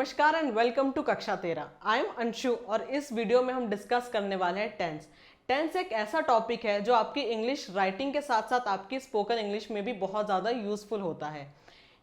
नमस्कार and welcome to कक्षा 13। I am Anshu और इस वीडियो में हम डिस्कस करने वाले हैं टेंस। टेंस एक ऐसा टॉपिक है जो आपकी इंग्लिश राइटिंग के साथ साथ आपकी स्पोकन इंग्लिश में भी बहुत ज़्यादा यूजफुल होता है।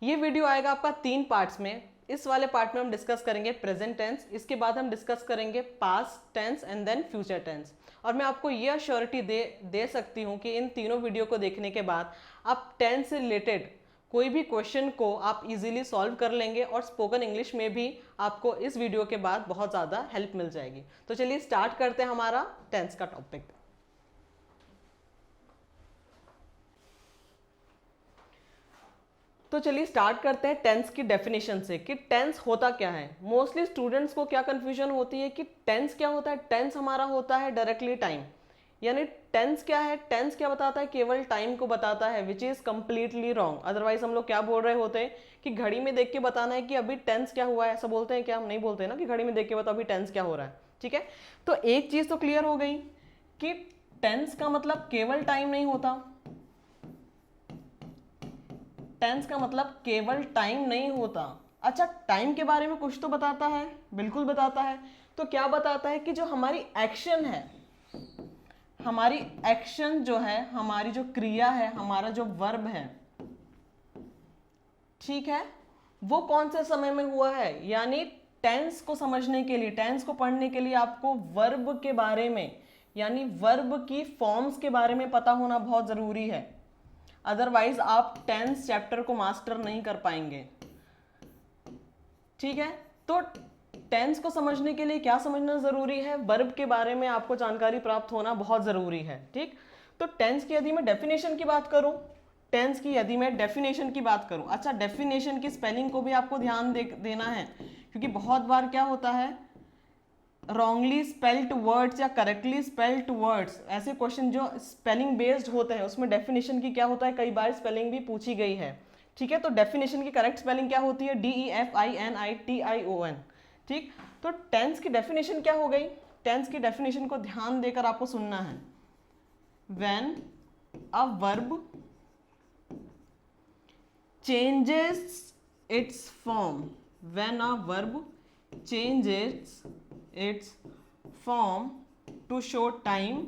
ये वीडियो आएगा आपका 3 पार्ट्स में। इस वाले पार्ट में हम डिस्कस करेंगे प्रेजेंट टेंस, इसके बाद हम डिस्कस करेंगे past tense and then future tense. और मैं आपको ये अश्योरिटी दे सकती हूँ कि इन तीनों वीडियो को देखने के बाद आप टेंस से रिलेटेड कोई भी क्वेश्चन को आप इजीली सॉल्व कर लेंगे और स्पोकन इंग्लिश में भी आपको इस वीडियो के बाद बहुत ज़्यादा हेल्प मिल जाएगी। तो चलिए स्टार्ट करते हैं हमारा टेंस का टॉपिक। तो चलिए स्टार्ट करते हैं टेंस की डेफिनेशन से कि टेंस होता क्या है। मोस्टली स्टूडेंट्स को क्या कंफ्यूजन होती है कि टेंस क्या होता है। टेंस हमारा होता है डायरेक्टली टाइम, यानी टेंस क्या है, टेंस क्या बताता है, केवल टाइम को बताता है, which is completely wrong. Otherwise हम लोग क्या बोल रहे होते हैं कि घड़ी में देख के बताना है कि अभी टेंस क्या हुआ है, ऐसा बोलते हैं क्या? हम नहीं बोलते ना कि घड़ी में देख के बताओ अभी टेंस क्या हो रहा है। ठीक है, तो एक चीज तो क्लियर हो गई कि टेंस का मतलब केवल टाइम नहीं होता। टेंस का मतलब केवल टाइम नहीं होता। अच्छा, टाइम के बारे में कुछ तो बताता है, बिल्कुल बताता है। तो क्या बताता है कि जो हमारी एक्शन है, हमारी एक्शन जो है, हमारी जो क्रिया है, हमारा जो वर्ब है, ठीक है, वो कौन से समय में हुआ है। यानी टेंस को समझने के लिए, टेंस को पढ़ने के लिए आपको वर्ब के बारे में, यानी वर्ब की फॉर्म्स के बारे में पता होना बहुत जरूरी है। अदरवाइज आप टेंस चैप्टर को मास्टर नहीं कर पाएंगे। ठीक है, तो टेंस को समझने के लिए क्या समझना जरूरी है, वर्ब के बारे में आपको जानकारी प्राप्त होना बहुत जरूरी है। ठीक, तो टेंस की यदि मैं डेफिनेशन की बात करूं, टेंस की यदि मैं डेफिनेशन की बात करूं, अच्छा डेफिनेशन की स्पेलिंग को भी आपको ध्यान देना है, क्योंकि बहुत बार क्या होता है रॉन्गली स्पेल्ड वर्ड्स या करेक्टली स्पेल्ड वर्ड्स, ऐसे क्वेश्चन जो स्पेलिंग बेस्ड होते हैं उसमें डेफिनेशन की क्या होता है, कई बार स्पेलिंग भी पूछी गई है। ठीक है, तो डेफिनेशन की करेक्ट स्पेलिंग क्या होती है? DEFINITION। ठीक, तो टेंस की डेफिनेशन क्या हो गई? टेंस की डेफिनेशन को ध्यान देकर आपको सुनना है। When a verb changes its form, when a verb changes its form to show time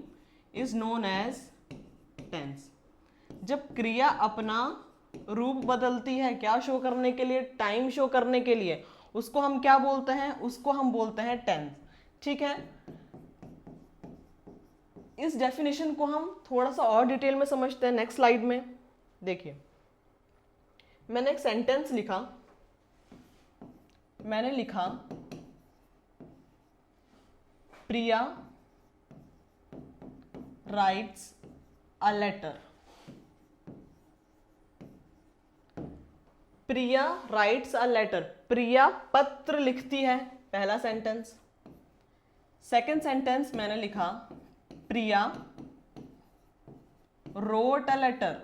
is known as tense. जब क्रिया अपना रूप बदलती है, क्या शो करने के लिए? टाइम शो करने के लिए, उसको हम क्या बोलते हैं? उसको हम बोलते हैं टेंस। ठीक है, इस डेफिनेशन को हम थोड़ा सा और डिटेल में समझते हैं नेक्स्ट स्लाइड में। देखिए, मैंने एक सेंटेंस लिखा, मैंने लिखा Priya writes a letter. Priya writes a letter, Priya पत्र लिखती है, पहला सेंटेंस। सेकंड सेंटेंस मैंने लिखा Priya wrote a letter.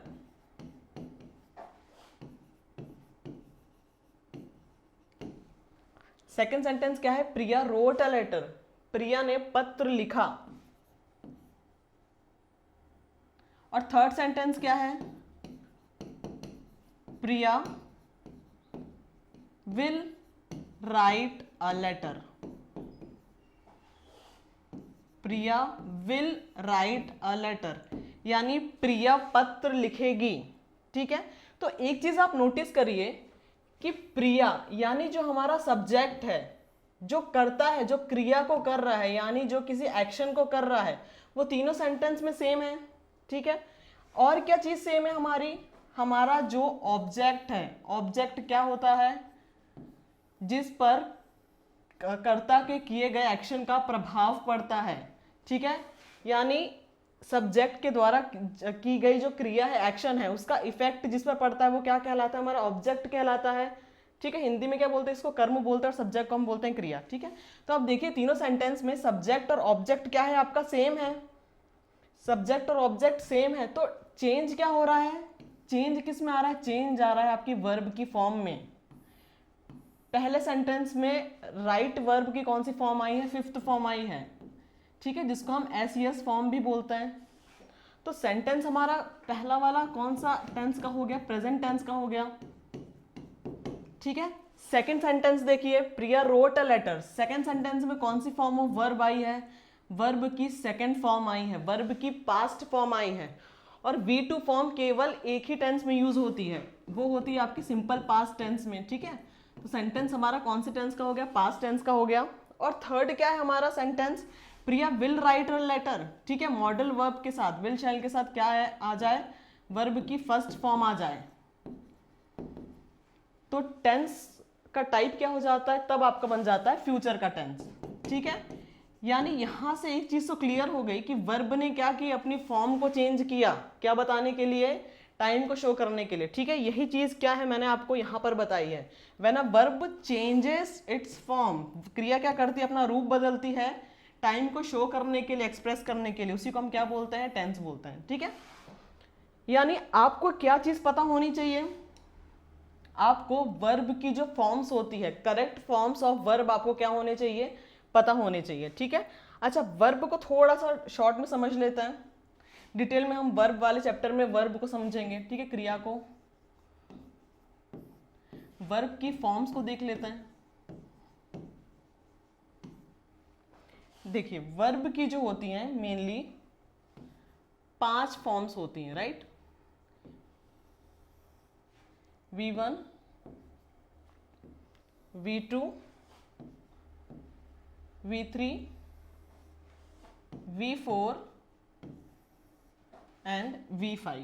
Second sentence क्या है? प्रिया रोट अ लेटर, प्रिया ने पत्र लिखा। और थर्ड सेंटेंस क्या है? Priya will write a letter, Priya will write a letter, यानी प्रिया पत्र लिखेगी। ठीक है, तो एक चीज आप नोटिस करिए कि प्रिया यानी जो हमारा सब्जेक्ट है, जो करता है, जो क्रिया को कर रहा है, यानी जो किसी एक्शन को कर रहा है, वो तीनों सेंटेंस में सेम है। ठीक है, और क्या चीज सेम है हमारी? हमारा जो ऑब्जेक्ट है, ऑब्जेक्ट क्या होता है? जिस पर कर्ता के किए गए एक्शन का प्रभाव पड़ता है। ठीक है, यानी सब्जेक्ट के द्वारा की गई जो क्रिया है, एक्शन है, उसका इफेक्ट जिस पर पड़ता है वो क्या कहलाता है? हमारा ऑब्जेक्ट कहलाता है। ठीक है, हिंदी में क्या बोलते हैं इसको? कर्म बोलते हैं, और सब्जेक्ट को हम बोलते हैं क्रिया। ठीक है, तो अब देखिए तीनों सेंटेंस में सब्जेक्ट और ऑब्जेक्ट क्या है आपका? सेम है। सब्जेक्ट और ऑब्जेक्ट सेम है, तो चेंज क्या हो रहा है? चेंज किस में आ रहा है? चेंज आ रहा है आपकी वर्ब की फॉर्म में। पहले सेंटेंस में राइट वर्ब की कौन सी फॉर्म आई है? फिफ्थ फॉर्म आई है। ठीक है, जिसको हम SES फॉर्म भी बोलते हैं। तो सेंटेंस हमारा पहला वाला कौन सा टेंस का हो गया? प्रेजेंट टेंस का हो गया। ठीक है, सेकेंड सेंटेंस देखिए, Priya wrote a letter. Second sentence में कौन सी फॉर्म ऑफ वर्ब आई है? वर्ब की सेकेंड फॉर्म आई है, वर्ब की पास्ट फॉर्म आई है। और V2 फॉर्म केवल एक ही टेंस में यूज होती है, वो होती है आपकी सिंपल पास्ट टेंस में, ठीक है। तो सेंटेंस हमारा कौन से टेंस का हो गया? पास्ट टेंस का हो गया। और थर्ड क्या है हमारा sentence? Priya will write a letter, ठीक है। मॉडल वर्ब के साथ, विल शैल के साथ क्या है आ जाए? वर्ब की फर्स्ट फॉर्म आ जाए। तो टेंस का टाइप क्या हो जाता है? तब आपका बन जाता है फ्यूचर का टेंस, ठीक है। यानी यहां से एक चीज तो क्लियर हो गई कि वर्ब ने क्या की, अपनी फॉर्म को चेंज किया, क्या बताने के लिए? टाइम को शो करने के लिए, ठीक है। यही चीज क्या है मैंने आपको यहां पर बताई है। When a verb changes its form, क्रिया क्या करती है? अपना रूप बदलती है टाइम को शो करने के लिए, एक्सप्रेस करने के लिए, उसी को हम क्या बोलते हैं? टेंस बोलते हैं, ठीक है। यानी आपको क्या चीज पता होनी चाहिए? आपको वर्ब की जो फॉर्म्स होती है, करेक्ट फॉर्म्स ऑफ वर्ब आपको क्या होने चाहिए? पता होने चाहिए, ठीक है। अच्छा, वर्ब को थोड़ा सा शॉर्ट में समझ लेते हैं। डिटेल में हम वर्ब वाले चैप्टर में वर्ब को समझेंगे, ठीक है। क्रिया को, वर्ब की फॉर्म्स को देख लेते हैं। देखिए, वर्ब की जो होती हैं मेनली 5 फॉर्म्स होती हैं, right. V1, V2, V3, V4 and V5,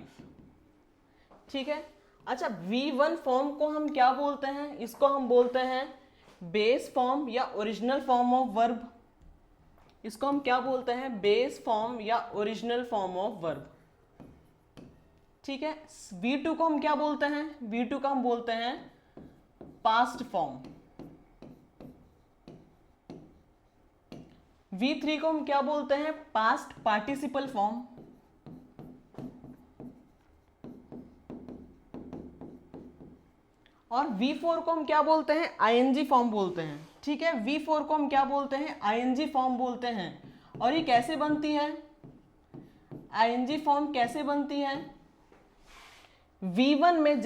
ठीक है। अच्छा, V1 फॉर्म को हम क्या बोलते हैं? इसको हम बोलते हैं बेस फॉर्म या ओरिजिनल फॉर्म ऑफ वर्ब। इसको हम क्या बोलते हैं? बेस फॉर्म या ओरिजिनल फॉर्म ऑफ वर्ब, ठीक है। V2 को हम क्या बोलते हैं? V2 का हम बोलते हैं पास्ट फॉर्म। V3 को हम क्या बोलते हैं? Past participle form. और V4 को हम क्या बोलते हैं? ING फॉर्म बोलते हैं, ठीक है। V4 को हम क्या बोलते हैं? ING फॉर्म बोलते हैं। और ये कैसे बनती है? ING फॉर्म कैसे बनती है? V1 में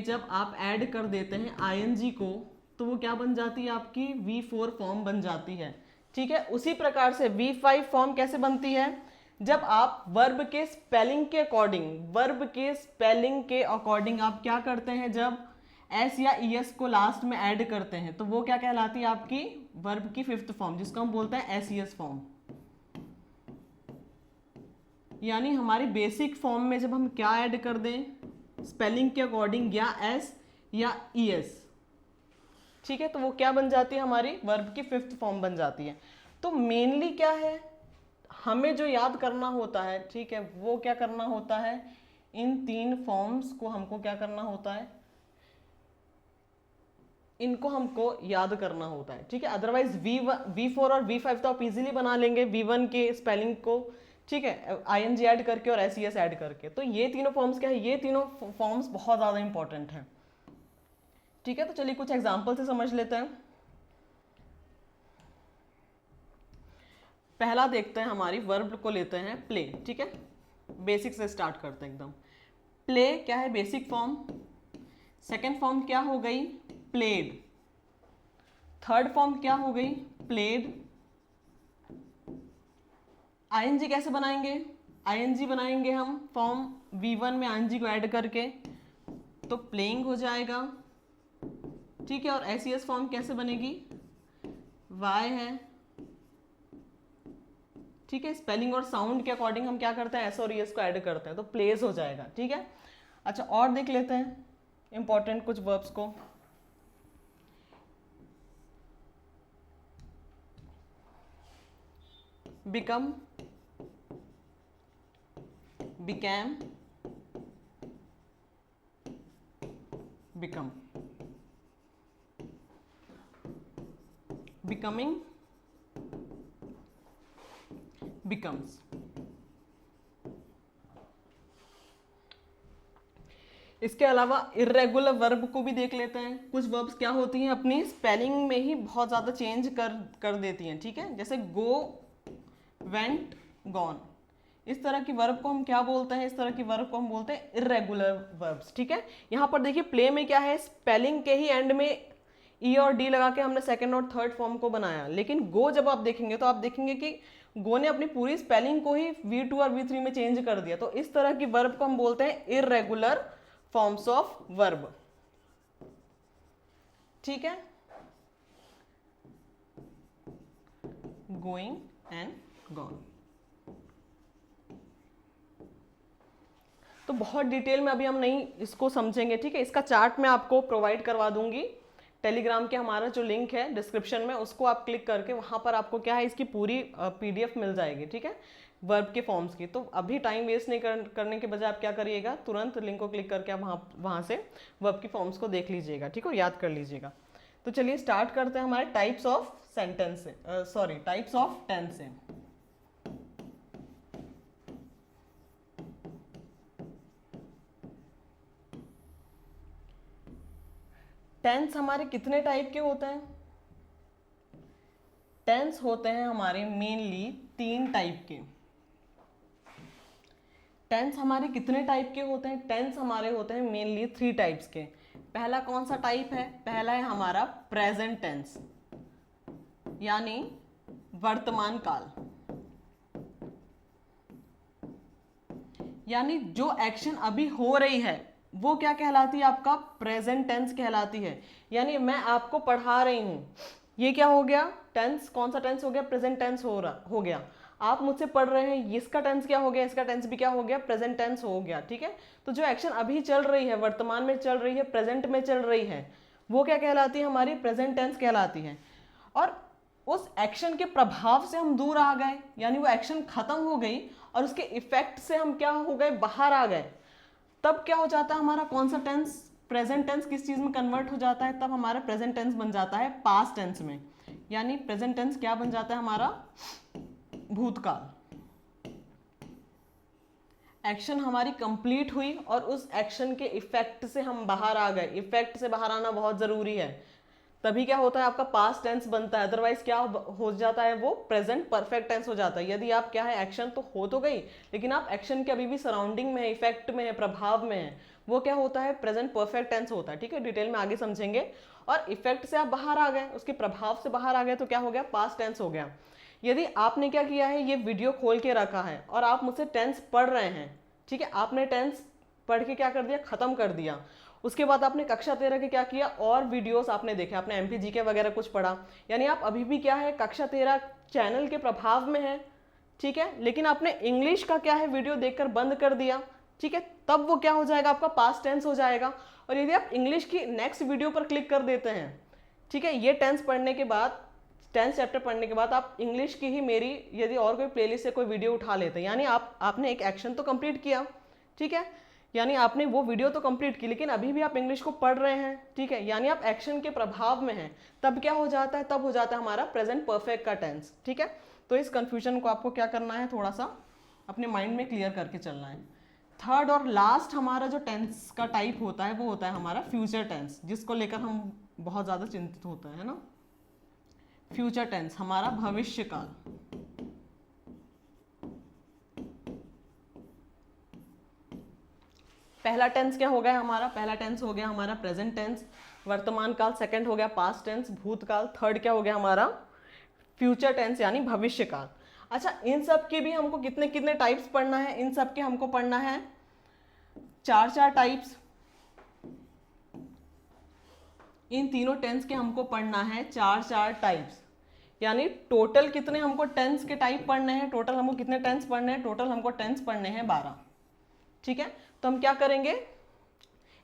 जब आप ऐड कर देते हैं ING को, तो वो क्या बन जाती है? आपकी V4 फॉर्म बन जाती है, ठीक है। उसी प्रकार से V5 फॉर्म कैसे बनती है? जब आप वर्ब के स्पेलिंग के अकॉर्डिंग आप क्या करते हैं? जब S या ES को लास्ट में ऐड करते हैं, तो वो क्या कहलाती है? आपकी वर्ब की 5th फॉर्म, जिसको हम बोलते हैं SES फॉर्म। यानी हमारी बेसिक फॉर्म में जब हम क्या ऐड कर दें स्पेलिंग के अकॉर्डिंग, या S या ES, ठीक है, तो वो क्या बन जाती है? हमारी वर्ब की 5th फॉर्म बन जाती है। तो मेनली क्या है हमें जो याद करना होता है, ठीक है, वो क्या करना होता है? इन 3 फॉर्म्स को हमको क्या करना होता है? इनको हमको याद करना होता है, ठीक है। अदरवाइज V4 और V5 तो आप इजीली बना लेंगे V1 के स्पेलिंग को, ठीक है, ING ऐड करके और SES ऐड करके। तो ये तीनों फॉर्म्स क्या है? ये तीनों फॉर्म्स बहुत ज़्यादा इंपॉर्टेंट हैं, ठीक है। तो चलिए कुछ एग्जाम्पल से समझ लेते हैं। पहला देखते हैं, हमारी वर्ब को लेते हैं प्ले, ठीक है। बेसिक से स्टार्ट करते हैं एकदम। प्ले क्या है? Basic form. सेकेंड फॉर्म क्या हो गई? प्लेड। थर्ड फॉर्म क्या हो गई? प्लेड। ING कैसे बनाएंगे? ING बनाएंगे हम फॉर्म V1 में ING को ऐड करके, तो प्लेइंग हो जाएगा, ठीक है। और SES फॉर्म कैसे बनेगी? Y है, ठीक है। स्पेलिंग और साउंड के अकॉर्डिंग हम क्या करते हैं? S और ES को ऐड करते हैं, तो प्लेस हो जाएगा, ठीक है। अच्छा, और देख लेते हैं इंपॉर्टेंट कुछ वर्ब्स को। Become, became, become, becoming, becomes. इसके अलावा इर्रेगुलर वर्ब को भी देख लेते हैं। कुछ वर्ब्स क्या होती हैं? अपनी स्पेलिंग में ही बहुत ज़्यादा चेंज कर देती हैं, ठीक है। जैसे गो, वेंट, गॉन, इस तरह की वर्ब को हम क्या बोलते हैं, इस तरह की वर्ब को हम बोलते हैं इर्रेगुलर वर्ब्स। ठीक है, यहाँ पर देखिए प्ले में क्या है, स्पेलिंग के ही एंड में ई और डी लगा के हमने सेकंड और थर्ड फॉर्म को बनाया, लेकिन गो जब आप देखेंगे तो आप देखेंगे कि गो ने अपनी पूरी स्पेलिंग को ही V2 और V3 में चेंज कर दिया। तो इस तरह की वर्ब को हम बोलते हैं इर्रेगुलर फॉर्म्स ऑफ वर्ब। ठीक है, गोइंग एंड गॉन। तो बहुत डिटेल में अभी हम नहीं इसको समझेंगे। ठीक है, इसका चार्ट मैं आपको प्रोवाइड करवा दूंगी टेलीग्राम के, हमारा जो लिंक है डिस्क्रिप्शन में, उसको आप क्लिक करके वहां पर आपको क्या है इसकी पूरी PDF मिल जाएगी। ठीक है, वर्ब के फॉर्म्स की। तो अभी टाइम वेस्ट नहीं करने के बजाय आप क्या करिएगा, तुरंत लिंक को क्लिक करके आप वहां से वर्ब की फॉर्म्स को देख लीजिएगा। ठीक है, याद कर लीजिएगा। तो चलिए स्टार्ट करते हैं हमारे टाइप्स ऑफ सेंटेंस से, सॉरी टाइप्स ऑफ टेंस से। टेंस हमारे कितने टाइप के होते हैं? टेंस होते हैं हमारे मेनली 3 टाइप के। टेंस हमारे कितने टाइप के होते हैं? टेंस हमारे होते हैं मेनली 3 टाइप्स के। पहला कौन सा टाइप है? पहला है हमारा प्रेजेंट टेंस, यानी वर्तमान काल, यानी जो एक्शन अभी हो रही है वो क्या कहलाती है? आपका प्रेजेंट टेंस कहलाती है। यानी मैं आपको पढ़ा रही हूं, ये क्या हो गया? टेंस। कौन सा टेंस हो गया? प्रेजेंट टेंस हो गया। आप मुझसे पढ़ रहे हैं, इसका टेंस क्या हो गया? इसका टेंस भी क्या हो गया? प्रेजेंट टेंस हो गया। ठीक है, तो जो एक्शन अभी चल रही है, वर्तमान में चल रही है, प्रेजेंट में चल रही है, वो क्या कहलाती है? हमारी प्रेजेंट टेंस कहलाती है। और उस एक्शन के प्रभाव से हम दूर आ गए, यानी वो एक्शन खत्म हो गई और उसके इफेक्ट से हम क्या हो गए? बाहर आ गए। तब क्या हो जाता है हमारा? कौन सा टेंस? प्रेजेंट टेंस किस चीज में कन्वर्ट हो जाता है? तब हमारा प्रेजेंट टेंस बन जाता है पास्ट टेंस में। यानी प्रेजेंट टेंस क्या बन जाता है हमारा? भूतकाल। एक्शन हमारी कंप्लीट हुई और उस एक्शन के इफेक्ट से हम बाहर आ गए। इफेक्ट से बाहर आना बहुत जरूरी है, तभी क्या होता है आपका पास्ट टेंस बनता है। अदरवाइज क्या हो जाता है? वो प्रेजेंट परफेक्ट टेंस हो जाता है। यदि आप क्या है, एक्शन तो हो तो गई, लेकिन आप एक्शन के अभी भी सराउंडिंग में है, इफेक्ट में है, प्रभाव में है, वो क्या होता है? प्रेजेंट परफेक्ट टेंस होता है। ठीक है, डिटेल में आगे समझेंगे। और इफेक्ट से आप बाहर आ गए, उसके प्रभाव से बाहर आ गए, तो क्या हो गया? पास्ट टेंस हो गया। यदि आपने क्या किया है, ये वीडियो खोल के रखा है और आप मुझसे टेंस पढ़ रहे हैं, ठीक है, आपने टेंस पढ़ के क्या कर दिया? खत्म कर दिया। उसके बाद आपने कक्षा 13 के क्या किया? और वीडियोस आपने देखे, आपने MPGK वगैरह कुछ पढ़ा, यानी आप अभी भी क्या है? कक्षा 13 चैनल के प्रभाव में है। ठीक है, लेकिन आपने इंग्लिश का क्या है? वीडियो देखकर बंद कर दिया। ठीक है, तब वो क्या हो जाएगा? आपका पास्ट टेंस हो जाएगा। और यदि आप इंग्लिश की नेक्स्ट वीडियो पर क्लिक कर देते हैं, ठीक है, ये टेंस पढ़ने के बाद, टेंस चैप्टर पढ़ने के बाद आप इंग्लिश की ही मेरी यदि और कोई प्लेलिस्ट से कोई वीडियो उठा लेते हैं, यानी आपने एक एक्शन तो कंप्लीट किया। ठीक है, यानी आपने वो वीडियो तो कंप्लीट की, लेकिन अभी भी आप इंग्लिश को पढ़ रहे हैं। ठीक है, यानी आप एक्शन के प्रभाव में हैं। तब क्या हो जाता है? तब हो जाता है हमारा प्रेजेंट परफेक्ट का टेंस। ठीक है, तो इस कंफ्यूजन को आपको क्या करना है? थोड़ा सा अपने माइंड में क्लियर करके चलना है। थर्ड और लास्ट हमारा जो टेंस का टाइप होता है वो होता है हमारा फ्यूचर टेंस, जिसको लेकर हम बहुत ज़्यादा चिंतित होते हैं, है ना। फ्यूचर टेंस हमारा भविष्य काल। पहला टेंस क्या हो गया हमारा? पहला टेंस हो गया हमारा प्रेजेंट टेंस, वर्तमान काल। सेकंड हो गया पास्ट टेंस, भूतकाल। थर्ड क्या हो गया हमारा? फ्यूचर टेंस यानी भविष्य काल। अच्छा, इन सब के भी हमको कितने कितने टाइप्स पढ़ना है? इन सब के हमको पढ़ना है 4 टाइप्स। इन तीनों टेंस के हमको पढ़ना है 4 टाइप्स। यानी टोटल कितने हमको टेंस के टाइप पढ़ने हैं? टोटल हमको कितने टेंस पढ़ने हैं? टोटल हमको टेंस पढ़ने हैं 12। ठीक है, तो हम क्या करेंगे?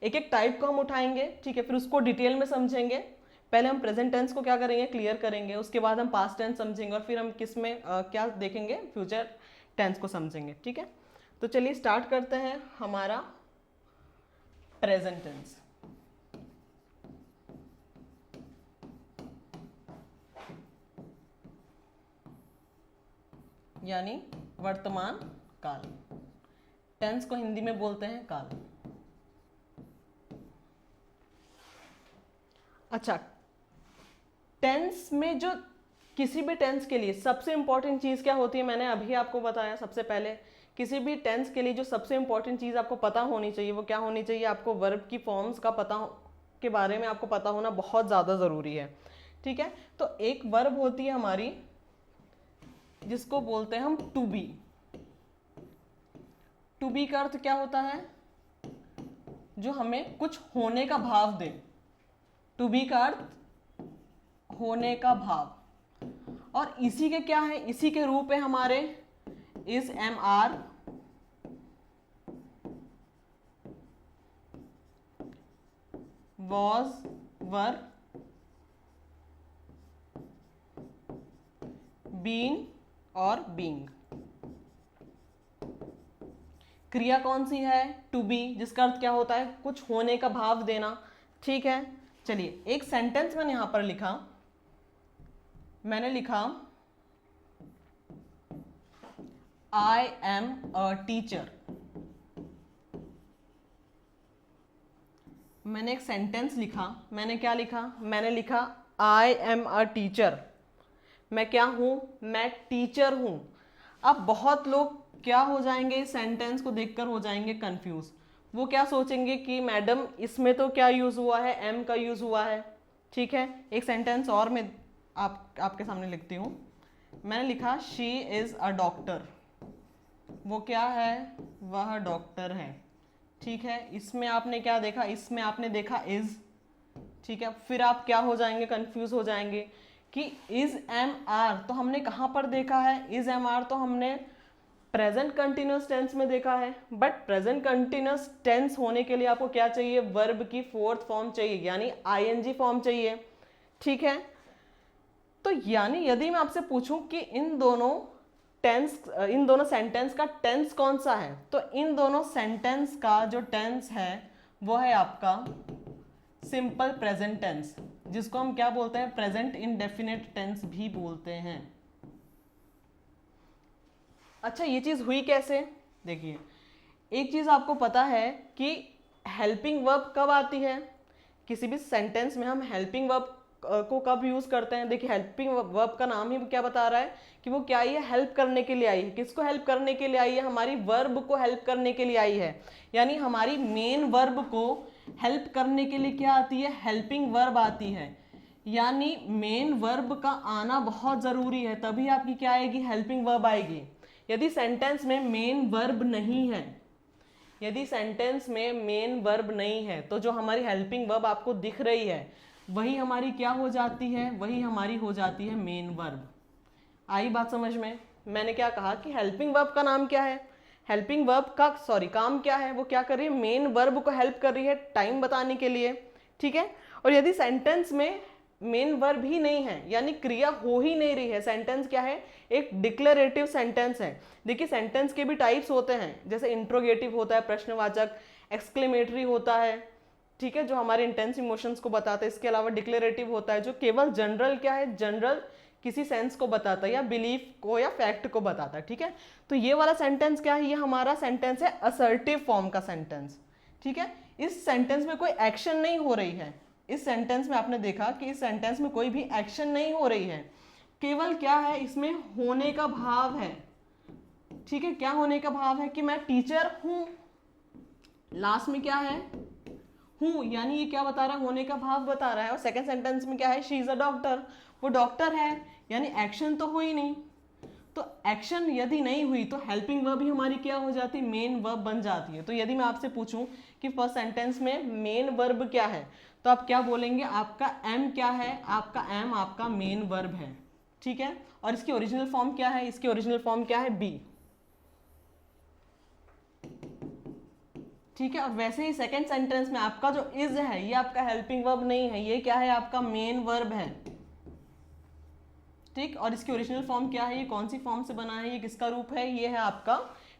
एक एक टाइप को हम उठाएंगे। ठीक है, फिर उसको डिटेल में समझेंगे। पहले हम प्रेजेंट टेंस को क्या करेंगे? क्लियर करेंगे। उसके बाद हम पास्ट टेंस समझेंगे और फिर हम किस में क्या देखेंगे? फ्यूचर टेंस को समझेंगे। ठीक है, तो चलिए स्टार्ट करते हैं हमारा प्रेजेंट टेंस। यानी वर्तमान काल। टेंस को हिंदी में बोलते हैं काल। अच्छा, टेंस में जो किसी भी टेंस के लिए सबसे इंपॉर्टेंट चीज क्या होती है? मैंने अभी आपको बताया सबसे पहले किसी भी टेंस के लिए जो सबसे इंपॉर्टेंट चीज़ आपको पता होनी चाहिए वो क्या होनी चाहिए, आपको वर्ब की फॉर्म्स का के बारे में आपको पता होना बहुत ज़्यादा ज़रूरी है। ठीक है, तो एक वर्ब होती है हमारी जिसको बोलते हैं हम टू बी। टू बी का अर्थ क्या होता है, जो हमें कुछ होने का भाव दे। टू बी का अर्थ होने का भाव, और इसी के क्या है, इसी के रूप है हमारे is, am, are, was, were, been और बीइंग। क्रिया कौन सी है, टू बी, जिसका अर्थ क्या होता है, कुछ होने का भाव देना। ठीक है, चलिए एक सेंटेंस मैंने यहां पर लिखा, मैंने लिखा आई एम अ टीचर। मैंने एक सेंटेंस लिखा, मैंने क्या लिखा, मैंने लिखा आई एम अ टीचर। मैं क्या हूं, मैं टीचर हूं। अब बहुत लोग क्या हो जाएंगे, इस सेंटेंस को देखकर हो जाएंगे कंफ्यूज। वो क्या सोचेंगे कि मैडम इसमें तो क्या यूज हुआ है, एम का यूज हुआ है। ठीक है, एक सेंटेंस और मैं आपके सामने लिखती हूँ। मैंने लिखा शी इज अ डॉक्टर। वो क्या है, वह डॉक्टर है। ठीक है, इसमें आपने क्या देखा, इसमें आपने देखा इज। ठीक है, फिर आप क्या हो जाएंगे, कंफ्यूज हो जाएंगे कि इज, एम, आर तो हमने कहाँ पर देखा है, इज, एम, आर तो हमने प्रेजेंट कंटिन्यूअस टेंस में देखा है। बट प्रेजेंट कंटिन्यूअस टेंस होने के लिए आपको क्या चाहिए, वर्ब की फोर्थ फॉर्म चाहिए, यानी आईएनजी फॉर्म चाहिए। ठीक है, तो यानी यदि मैं आपसे पूछूं कि इन दोनों सेंटेंस का टेंस कौन सा है, तो इन दोनों सेंटेंस का जो टेंस है वो है आपका सिंपल प्रेजेंट टेंस, जिसको हम क्या बोलते हैं, प्रेजेंट इंडेफिनिट टेंस भी बोलते हैं। अच्छा, ये चीज हुई कैसे, देखिए एक चीज आपको पता है कि हेल्पिंग वर्ब कब आती है, किसी भी सेंटेंस में हम हेल्पिंग वर्ब को कब यूज करते हैं। देखिए हेल्पिंग वर्ब का नाम ही क्या बता रहा है कि वो क्या आई है, हेल्प करने के लिए आई है। किसको हेल्प करने के लिए आई है, हमारी वर्ब को हेल्प करने के लिए आई है। यानी हमारी मेन वर्ब को हेल्प करने के लिए क्या आती है, हेल्पिंग वर्ब आती है। यानी मेन वर्ब का आना बहुत जरूरी है, तभी आपकी क्या आएगी, हेल्पिंग वर्ब आएगी। यदि सेंटेंस में मेन वर्ब नहीं है, यदि सेंटेंस में मेन वर्ब नहीं है, तो जो हमारी हेल्पिंग वर्ब आपको दिख रही है वही हमारी क्या हो जाती है, वही हमारी हो जाती है मेन वर्ब। आई बात समझ में। मैंने क्या कहा कि हेल्पिंग वर्ब का नाम क्या है, हेल्पिंग वर्ब का काम क्या है, वो क्या कर रही है, मेन वर्ब को हेल्प कर रही है टाइम बताने के लिए। ठीक है, और यदि सेंटेंस में मेन वर्ब ही नहीं है, यानी क्रिया हो ही नहीं रही है, सेंटेंस क्या है, एक डिक्लेरेटिव सेंटेंस है। देखिए सेंटेंस के भी टाइप्स होते हैं, जैसे इंट्रोगेटिव होता है, प्रश्नवाचक, एक्सक्लेमेटरी होता है। ठीक है, जो हमारे इंटेंस इमोशंस को बताता है। इसके अलावा डिक्लेरेटिव होता है, जो केवल जनरल क्या है, जनरल किसी सेंस को बताता है, या बिलीफ को या फैक्ट को बताता है। ठीक है, तो ये वाला सेंटेंस क्या है, ये हमारा सेंटेंस है असर्टिव फॉर्म का सेंटेंस। ठीक है, इस सेंटेंस में कोई एक्शन नहीं हो रही है। इस सेंटेंस में आपने देखा कि इस सेंटेंस में कोई भी एक्शन नहीं हो रही है, केवल क्या है, इसमें होने का भाव है। ठीक है, क्या होने का भाव है कि मैं टीचर हूं, लास्ट में क्या है, हूं, यानी ये क्या बता रहा है, होने का भाव बता रहा है। और सेकंड सेंटेंस में क्या है, शी इज अ डॉक्टर, वो डॉक्टर है, यानी एक्शन तो हुई नहीं। तो एक्शन यदि नहीं हुई तो हेल्पिंग वर्ब ही हमारी क्या हो जाती है, मेन वर्ब बन जाती है। तो यदि मैं आपसे पूछूं कि फर्स्ट सेंटेंस में मेन वर्ब क्या है, तो आप क्या बोलेंगे, आपका एम क्या है, आपका एम आपका मेन वर्ब है। ठीक है, और इसकी ओरिजिनल फॉर्म क्या है, इसकी ओरिजिनल फॉर्म क्या है, बी। ठीक है, और वैसे ही सेकंड सेंटेंस में आपका जो इज है ये आपका हेल्पिंग वर्ब नहीं है, ये क्या है, आपका मेन वर्ब है। ठीक, और इसकी ओरिजिनल फॉर्म क्या है, ये कौन सी फॉर्म से बना है, ये किसका रूप है, ये है आपका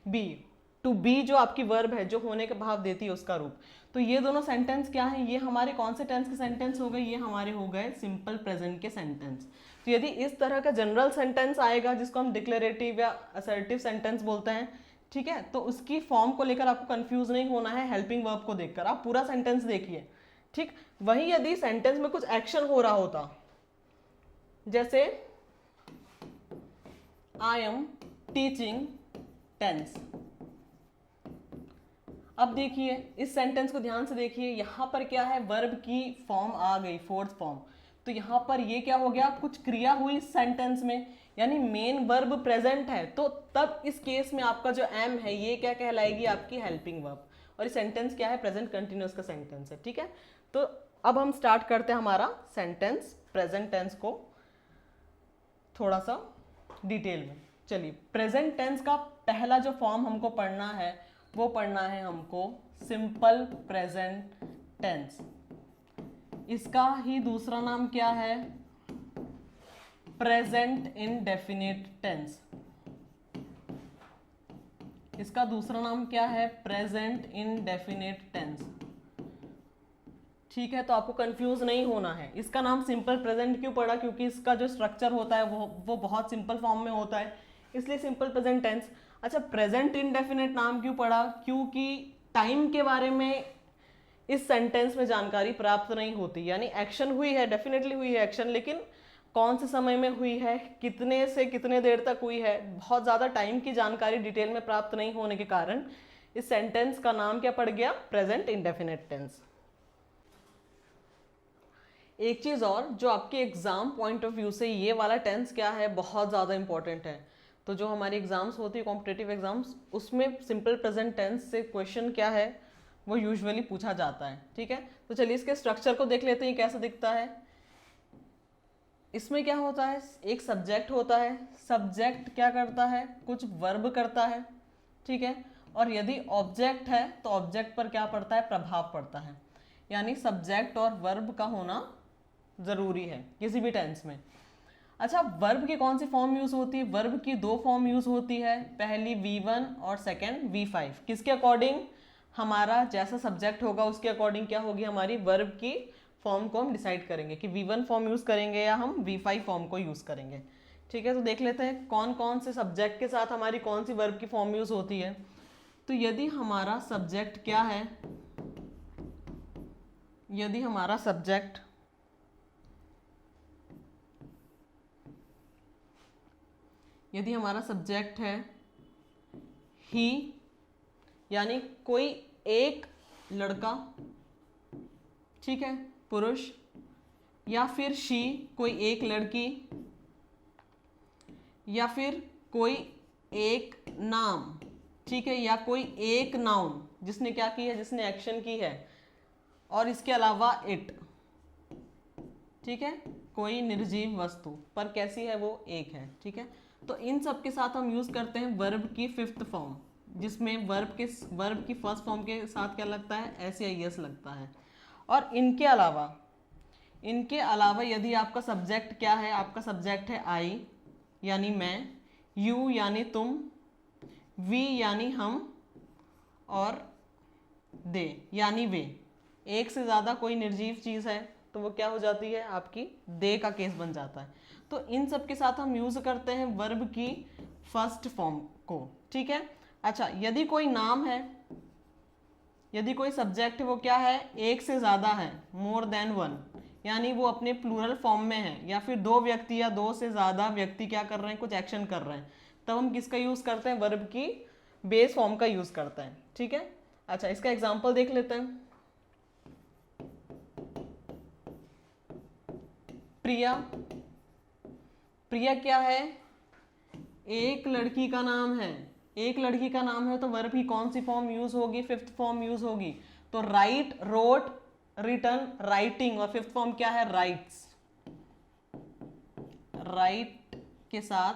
बी। टू बी जो आपकी वर्ब है, जो होने का भाव देती है, उसका रूप। तो ये दोनों सेंटेंस क्या है, ये हमारे कौन से टेंस के सेंटेंस हो गए, ये हमारे हो गए सिंपल प्रेजेंट के सेंटेंस। तो यदि इस तरह का जनरल सेंटेंस आएगा जिसको हम डिक्लेरेटिव या असर्टिव सेंटेंस बोलते हैं, ठीक है, तो उसकी फॉर्म को लेकर आपको कंफ्यूज नहीं होना है, हेल्पिंग वर्ब को देखकर आप पूरा सेंटेंस देखिए। ठीक, वही यदि सेंटेंस में कुछ एक्शन हो रहा होता, जैसे आई एम टीचिंग टेंस, अब देखिए इस सेंटेंस को ध्यान से देखिए, यहाँ पर क्या है, वर्ब की फॉर्म आ गई, फोर्थ फॉर्म। तो यहाँ पर ये क्या हो गया, कुछ क्रिया हुई इस सेंटेंस में, यानी मेन वर्ब प्रेजेंट है। तो तब इस केस में आपका जो एम है ये क्या कहलाएगी, आपकी हेल्पिंग वर्ब। और ये सेंटेंस क्या है, प्रेजेंट कंटिन्यूअस का सेंटेंस है। ठीक है, तो अब हम स्टार्ट करते हैं हमारा सेंटेंस प्रेजेंट टेंस को थोड़ा सा डिटेल में। चलिए, प्रेजेंट टेंस का पहला जो फॉर्म हमको पढ़ना है वो पढ़ना है हमको सिंपल प्रेजेंट टेंस। इसका ही दूसरा नाम क्या है, प्रेजेंट इंडेफिनिट टेंस। इसका दूसरा नाम क्या है, प्रेजेंट इंडेफिनिट टेंस। ठीक है, तो आपको कंफ्यूज नहीं होना है। इसका नाम सिंपल प्रेजेंट क्यों पड़ा, क्योंकि इसका जो स्ट्रक्चर होता है वो बहुत सिंपल फॉर्म में होता है, इसलिए सिंपल प्रेजेंट टेंस। अच्छा, प्रेजेंट इंडेफिनिट नाम क्यों पड़ा, क्योंकि टाइम के बारे में इस सेंटेंस में जानकारी प्राप्त नहीं होती। यानी एक्शन हुई है, डेफिनेटली हुई है एक्शन, लेकिन कौन से समय में हुई है, कितने से कितने देर तक हुई है, बहुत ज़्यादा टाइम की जानकारी डिटेल में प्राप्त नहीं होने के कारण इस सेंटेंस का नाम क्या पड़ गया, प्रेजेंट इंडेफिनिट टेंस। एक चीज़ और, जो आपके एग्जाम पॉइंट ऑफ व्यू से ये वाला टेंस क्या है, बहुत ज़्यादा इंपॉर्टेंट है। तो जो हमारी एग्जाम्स होती है कॉम्पिटिटिव एग्जाम्स, उसमें सिंपल प्रेजेंट टेंस से क्वेश्चन क्या है वो यूजुअली पूछा जाता है। ठीक है, तो चलिए इसके स्ट्रक्चर को देख लेते हैं कैसा दिखता है। इसमें क्या होता है, एक सब्जेक्ट होता है, सब्जेक्ट क्या करता है, कुछ वर्ब करता है। ठीक है, और यदि ऑब्जेक्ट है तो ऑब्जेक्ट पर क्या पड़ता है, प्रभाव पड़ता है। यानी सब्जेक्ट और वर्ब का होना ज़रूरी है किसी भी टेंस में। अच्छा, वर्ब की कौन सी फॉर्म यूज़ होती है, वर्ब की दो फॉर्म यूज़ होती है, पहली V1 और सेकेंड V5। किसके अकॉर्डिंग, हमारा जैसा सब्जेक्ट होगा उसके अकॉर्डिंग क्या होगी हमारी वर्ब की फॉर्म को हम डिसाइड करेंगे कि V1 फॉर्म यूज़ करेंगे या हम V5 फॉर्म को यूज़ करेंगे। ठीक है, तो देख लेते हैं कौन कौन से सब्जेक्ट के साथ हमारी कौन सी वर्ब की फॉर्म यूज़ होती है। तो यदि हमारा सब्जेक्ट क्या है, यदि हमारा सब्जेक्ट है ही, यानी कोई एक लड़का, ठीक है, पुरुष, या फिर शी, कोई एक लड़की, या फिर कोई एक नाम, ठीक है, या कोई एक नाउन जिसने क्या की है, जिसने एक्शन की है, और इसके अलावा इट। ठीक है, कोई निर्जीव वस्तु, पर कैसी है वो, एक है। ठीक है, तो इन सब के साथ हम यूज़ करते हैं वर्ब की फिफ्थ फॉर्म, जिसमें वर्ब की फर्स्ट फॉर्म के साथ क्या लगता है, SAIS लगता है। और इनके अलावा यदि आपका सब्जेक्ट क्या है, आपका सब्जेक्ट है आई यानी मैं, यू यानी तुम, वी यानी हम, और दे यानी वे। एक से ज़्यादा कोई निर्जीव चीज़ है तो वो क्या हो जाती है, आपकी दे का केस बन जाता है। तो इन सब के साथ हम यूज़ करते हैं वर्ब की फर्स्ट फॉर्म को। ठीक है, अच्छा, यदि कोई नाम है, यदि कोई सब्जेक्ट है, वो क्या है, एक से ज़्यादा है, मोर देन वन, यानी वो अपने प्लूरल फॉर्म में है, या फिर दो व्यक्ति या दो से ज़्यादा व्यक्ति क्या कर रहे हैं, कुछ एक्शन कर रहे हैं, तब हम किसका यूज़ करते हैं, वर्ब की बेस फॉर्म का यूज़ करते हैं। ठीक है, अच्छा, इसका एग्जाम्पल देख लेते हैं। प्रिया, प्रिया क्या है, एक लड़की का नाम है, एक लड़की का नाम है, तो वर्ब की कौन सी फॉर्म यूज होगी, फिफ्थ फॉर्म यूज होगी। तो राइट, रोट, रिटन, राइटिंग, और फिफ्थ फॉर्म क्या है, राइट्स। राइट के साथ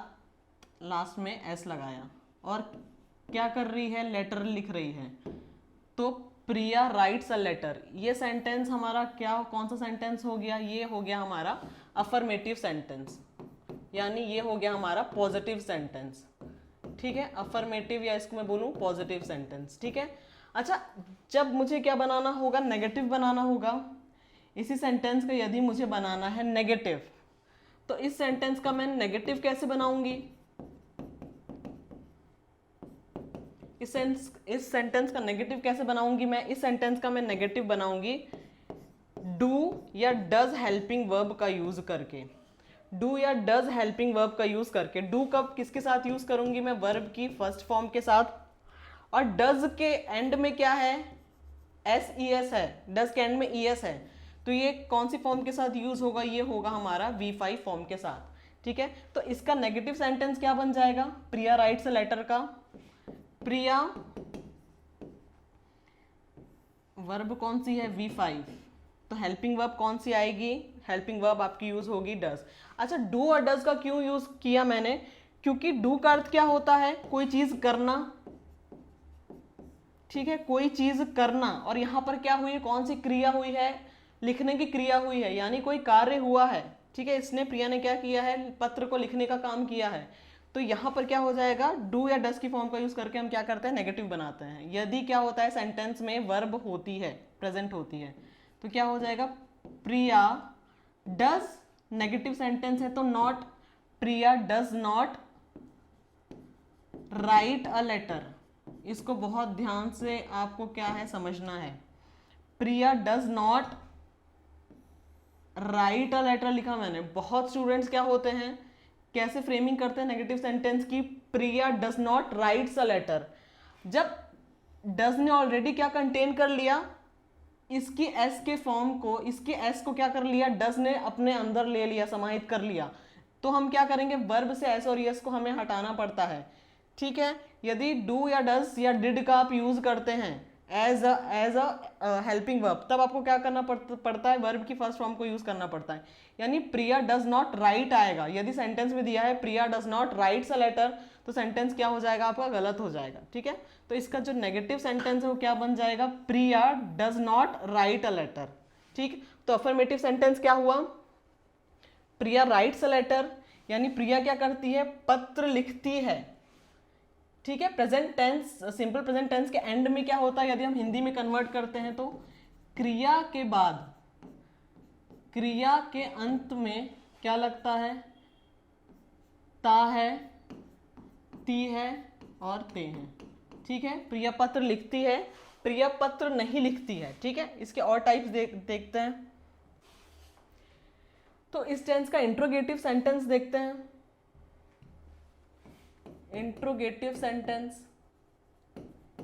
लास्ट में एस लगाया, और क्या कर रही है, लेटर लिख रही है। तो प्रिया राइट्स अ लेटर, ये सेंटेंस हमारा क्या, कौन सा सेंटेंस हो गया, ये हो गया हमारा अफर्मेटिव सेंटेंस, यानी ये हो गया हमारा पॉजिटिव सेंटेंस। ठीक है, अफर्मेटिव, या इसको मैं बोलूँ पॉजिटिव सेंटेंस। ठीक है, अच्छा, जब मुझे क्या बनाना होगा, नेगेटिव बनाना होगा। इसी सेंटेंस का यदि मुझे बनाना है नेगेटिव, तो इस सेंटेंस का मैं नेगेटिव कैसे बनाऊंगी, इस सेंटेंस का नेगेटिव कैसे बनाऊंगी मैं, इस सेंटेंस का मैं नेगेटिव बनाऊंगी डू या डज हेल्पिंग वर्ब का यूज करके। डू या डज हेल्पिंग वर्ब का यूज करके, डू कब किसके साथ यूज करूंगी मैं, वर्ब की फर्स्ट फॉर्म के साथ, और डज के एंड में क्या है, एस ई एस है, डज के एंड में ई एस है, तो ये कौन सी फॉर्म के साथ यूज होगा, ये होगा हमारा V5 फॉर्म के साथ। ठीक है, तो इसका नेगेटिव सेंटेंस क्या बन जाएगा, प्रिया राइट्स अ लेटर का प्रिया, वर्ब कौन सी है V5, तो हेल्पिंग वर्ब कौन सी आएगी, हेल्पिंग वर्ब आपकी यूज होगी डज। अच्छा, डू और डज का क्यों यूज किया मैंने, क्योंकि डू का अर्थ क्या होता है, कोई चीज करना। ठीक है, कोई चीज करना, और यहां पर क्या हुई है, कौन सी क्रिया हुई है, लिखने की क्रिया हुई है, यानी कोई कार्य हुआ है। ठीक है, इसने प्रिया ने क्या किया है, पत्र को लिखने का काम किया है। तो यहां पर क्या हो जाएगा, डू या डज की फॉर्म का यूज करके हम क्या करते हैं, नेगेटिव बनाते हैं। यदि क्या होता है, सेंटेंस में वर्ब होती है, प्रेजेंट होती है, तो क्या हो जाएगा, प्रिया डज, नेगेटिव सेंटेंस है तो not, Priya does not write a letter. इसको बहुत ध्यान से आपको क्या है समझना है, Priya does not write a letter लिखा मैंने। बहुत स्टूडेंट्स क्या होते हैं, कैसे फ्रेमिंग करते हैं नेगेटिव सेंटेंस की, Priya does not writes a letter. जब डज ने ऑलरेडी क्या कंटेन कर लिया, इसकी एस के फॉर्म को, इसके एस को क्या कर लिया, डज ने अपने अंदर ले लिया, समाहित कर लिया। तो हम क्या करेंगे, वर्ब से एस और यस को हमें हटाना पड़ता है। ठीक है, यदि डू या डज या डिड का आप यूज करते हैं एज अ हेल्पिंग वर्ब, तब आपको क्या करना पड़ता है, वर्ब की फर्स्ट फॉर्म को यूज करना पड़ता है। यानी प्रिया डज नॉट राइट आएगा, यदि सेंटेंस में दिया है Priya does not writes a letter, तो सेंटेंस क्या हो जाएगा आपका, गलत हो जाएगा। ठीक है, तो इसका जो नेगेटिव सेंटेंस है वो क्या बन जाएगा, Priya does not write a letter. ठीक, तो अफर्मेटिव सेंटेंस क्या हुआ, प्रिया राइट्स अ लेटर, यानी प्रिया क्या करती है, पत्र लिखती है। ठीक है, present tense, simple present tense के एंड में क्या होता है, यदि हम हिंदी में कन्वर्ट करते हैं तो क्रिया के बाद, क्रिया के अंत में क्या लगता है, ता है, ती है और ते है। ठीक है, प्रिया पत्र लिखती है, प्रिया पत्र नहीं लिखती है। ठीक है, इसके और टाइप्स देखते हैं। तो इस टेंस का इंट्रोगेटिव सेंटेंस देखते हैं। इंट्रोगेटिव सेंटेंस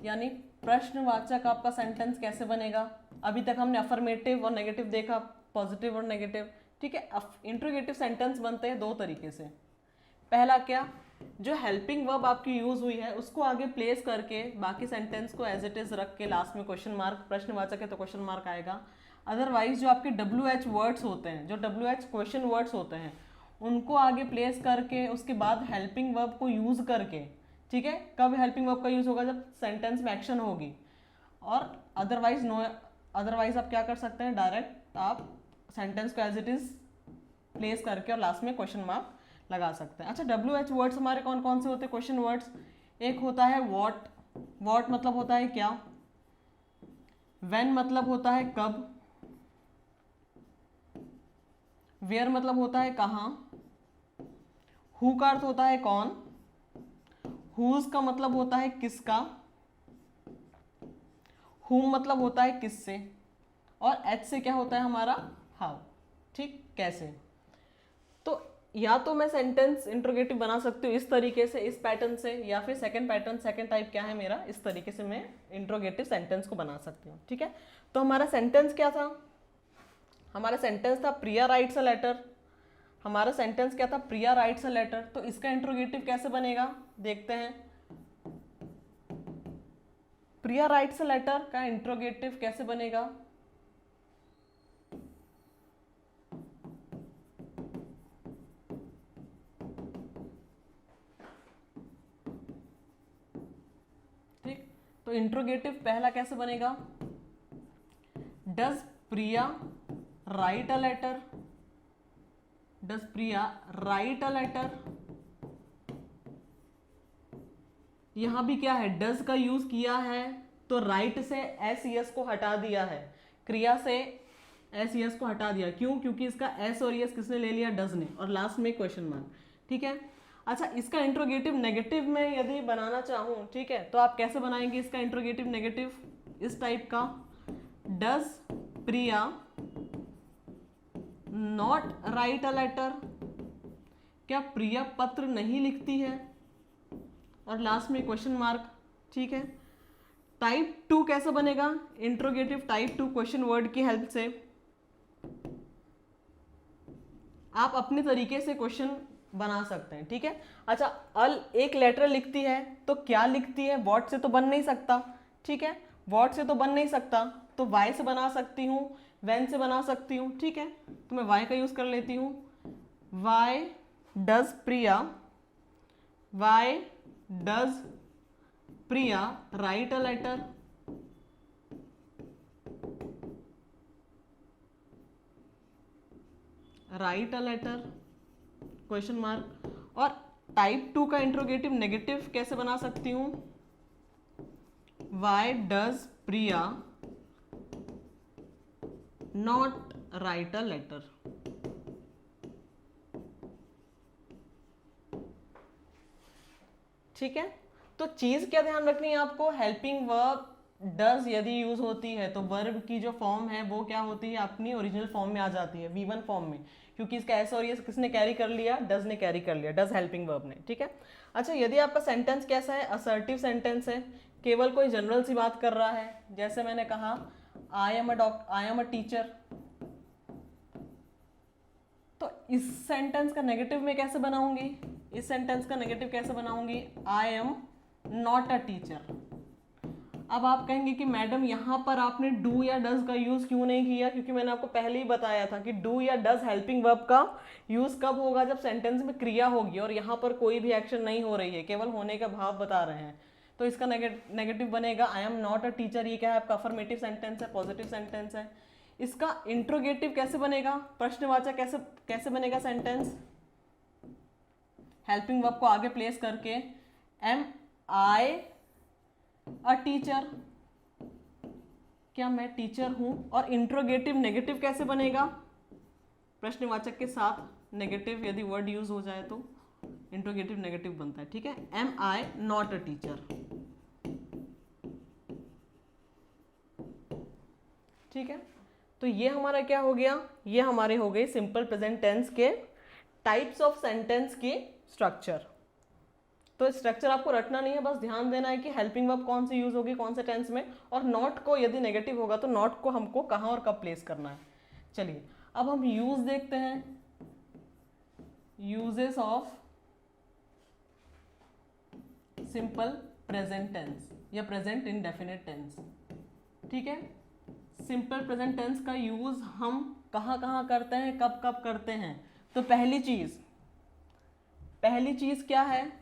यानी प्रश्नवाचक आपका सेंटेंस कैसे बनेगा। अभी तक हमने अफर्मेटिव और नेगेटिव देखा, पॉजिटिव और नेगेटिव। ठीक है, इंट्रोगेटिव सेंटेंस बनते हैं दो तरीके से। पहला क्या, जो हेल्पिंग वर्ब आपकी यूज हुई है उसको आगे प्लेस करके बाकी सेंटेंस को एज इट इज रख के लास्ट में क्वेश्चन मार्क, प्रश्नवाचक है तो क्वेश्चन मार्क आएगा। अदरवाइज जो आपके WH वर्ड्स होते हैं, जो WH क्वेश्चन वर्ड्स होते हैं, उनको आगे प्लेस करके उसके बाद हेल्पिंग वर्ब को यूज करके। ठीक है, कब हेल्पिंग वर्ब का यूज होगा, जब सेंटेंस में एक्शन होगी। और अदरवाइज नो, अदरवाइज आप क्या कर सकते हैं, डायरेक्ट आप सेंटेंस को एज इट इज प्लेस करके और लास्ट में क्वेश्चन मार्क लगा सकते हैं। अच्छा, WH वर्ड्स हमारे कौन कौन से होते हैं, क्वेश्चन वर्ड्स। एक होता है वॉट, वॉट मतलब होता है क्या, व्हेन मतलब होता है कब, वेयर मतलब होता है कहाँ, हु का अर्थ होता है कौन, हुज का मतलब होता है किसका, हुम मतलब होता है किससे, और एच से क्या होता है हमारा हाउ। ठीक, कैसे। तो या तो मैं सेंटेंस इंट्रोगेटिव बना सकती हूँ इस तरीके से, इस पैटर्न से, या फिर सेकंड पैटर्न, सेकंड टाइप क्या है मेरा, इस तरीके से मैं इंट्रोगेटिव सेंटेंस को बना सकती हूँ। ठीक है, तो हमारा सेंटेंस क्या था, हमारा सेंटेंस था प्रिया राइट्स अ लेटर। हमारा सेंटेंस क्या था, प्रिया राइट्स अ लेटर। तो इसका इंट्रोगेटिव कैसे बनेगा देखते हैं। प्रिया राइट्स अ लेटर का इंट्रोगेटिव कैसे बनेगा, ठीक। तो इंट्रोगेटिव पहला कैसे बनेगा, does Priya write a letter, does Priya write a letter. यहां भी क्या है, डज का यूज किया है तो राइट से एस यस को हटा दिया है, क्रिया से एस यस को हटा दिया। क्यों, क्योंकि इसका एस और यस किसने ले लिया, डज ने, और लास्ट में क्वेश्चन मार्क। ठीक है, अच्छा, इसका इंट्रोगेटिव नेगेटिव में यदि बनाना चाहूं, ठीक है, तो आप कैसे बनाएंगे इसका इंट्रोगेटिव नेगेटिव, इस टाइप का, does Priya not write a letter, क्या प्रिया पत्र नहीं लिखती है, और लास्ट में क्वेश्चन मार्क। ठीक है, टाइप 2 कैसे बनेगा? इंट्रोगेटिव टाइप 2 क्वेश्चन वर्ड की हेल्प से आप अपने तरीके से क्वेश्चन बना सकते हैं, ठीक है। अच्छा, अल एक लेटर लिखती है तो क्या लिखती है? वॉट से तो बन नहीं सकता, ठीक है, वॉट से तो बन नहीं सकता, तो वाई से बना सकती हूँ, वैन से बना सकती हूँ, ठीक है। तो मैं वाई का यूज कर लेती हूँ। Why does Priya, why does Priya write a letter? Write a letter question mark. और टाइप 2 का इंट्रोगेटिव नेगेटिव कैसे बना सकती हूँ? Why does Priya not write a letter? ठीक है। तो चीज क्या ध्यान रखनी है आपको? हेल्पिंग वर्ब डज यदि यूज होती है तो वर्ब की जो फॉर्म है वो क्या होती है? अपनी ओरिजिनल फॉर्म में आ जाती है, V1 फॉर्म में, क्योंकि इसका एस और एस किसने कैरी कर लिया? डज ने कैरी कर लिया, डज हेल्पिंग वर्ब ने, ठीक है। अच्छा, यदि आपका सेंटेंस कैसा है? असर्टिव सेंटेंस है, केवल कोई जनरल सी बात कर रहा है, जैसे मैंने कहा आई एम अ टीचर, तो इस सेंटेंस का नेगेटिव में कैसे बनाऊंगी? इस सेंटेंस का नेगेटिव कैसे बनाऊंगी? I am not a teacher. अब आप कहेंगे कि मैडम यहाँ पर आपने डू या डज का यूज क्यों नहीं किया? क्योंकि मैंने आपको पहले ही बताया था कि डू या डज हेल्पिंग वर्ब का यूज कब होगा? जब सेंटेंस में क्रिया होगी और यहाँ पर कोई भी एक्शन नहीं हो रही है, केवल होने का भाव बता रहे हैं, तो इसका नेगेटिव बनेगा I am not a teacher. ये क्या है आपका? अफर्मेटिव सेंटेंस है, पॉजिटिव सेंटेंस है। इसका इंट्रोगेटिव कैसे बनेगा? प्रश्नवाचक कैसे बनेगा सेंटेंस? हेल्पिंग वर्ब को आगे प्लेस करके एम आई अ टीचर, क्या मैं टीचर हूं? और इंट्रोगेटिव नेगेटिव कैसे बनेगा? प्रश्नवाचक के साथ नेगेटिव यदि वर्ड यूज हो जाए तो इंट्रोगेटिव नेगेटिव बनता है, ठीक है। Am I not a teacher, ठीक है। तो ये हमारा क्या हो गया? ये हमारे हो गए सिंपल प्रेजेंट टेंस के टाइप्स ऑफ सेंटेंस की स्ट्रक्चर। तो स्ट्रक्चर आपको रटना नहीं है, बस ध्यान देना है कि हेल्पिंग वर्ब कौन सी यूज होगी कौन से टेंस में, और नॉट को यदि नेगेटिव होगा तो नॉट को हमको कहाँ और कब प्लेस करना है। चलिए अब हम यूज देखते हैं, uses of simple present tense या प्रेजेंट इंडेफिनिट टेंस, ठीक है। सिंपल प्रेजेंट टेंस का यूज हम कहाँ कहाँ करते हैं, कब कब करते हैं? तो पहली चीज क्या है?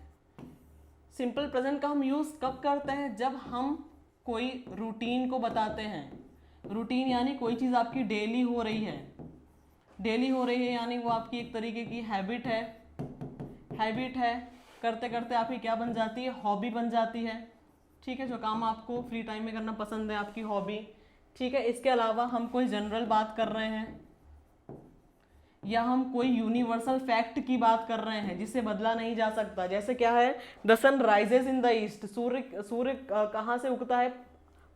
सिंपल प्रेजेंट का हम यूज कब करते हैं? जब हम कोई रूटीन को बताते हैं। रूटीन यानी कोई चीज आपकी डेली हो रही है, यानी वो आपकी एक तरीके की हैबिट है, करते करते आपकी क्या बन जाती है? हॉबी बन जाती है, ठीक है। जो काम आपको फ्री टाइम में करना पसंद है, आपकी हॉबी, ठीक है। इसके अलावा हम कोई जनरल बात कर रहे हैं या हम कोई यूनिवर्सल फैक्ट की बात कर रहे हैं जिसे बदला नहीं जा सकता, जैसे क्या है? The sun rises in the east, सूर्य कहाँ से उगता है?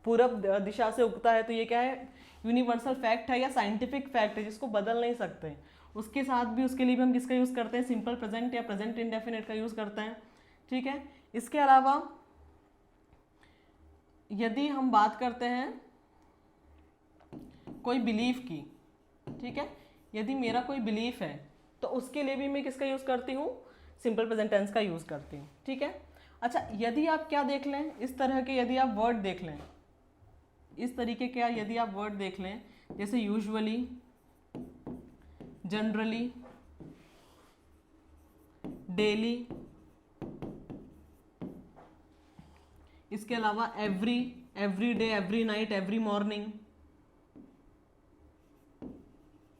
पूरब दिशा से उगता है। तो ये क्या है? यूनिवर्सल फैक्ट है या साइंटिफिक फैक्ट है जिसको बदल नहीं सकते। उसके साथ भी, उसके लिए भी हम किसका यूज करते हैं? सिंपल प्रेजेंट या प्रेजेंट इंडेफिनिट का यूज करते हैं, ठीक है। इसके अलावा यदि हम बात करते हैं कोई बिलीफ की, ठीक है, यदि मेरा कोई बिलीफ है तो उसके लिए भी मैं किसका यूज करती हूँ? सिंपल प्रेजेंट टेंस का यूज करती हूँ, ठीक है। अच्छा, यदि आप क्या देख लें, इस तरह के यदि आप वर्ड देख लें, इस तरीके के यदि आप वर्ड देख लें, जैसे यूजुअली, जनरली, डेली, इसके अलावा every day, every night, every morning,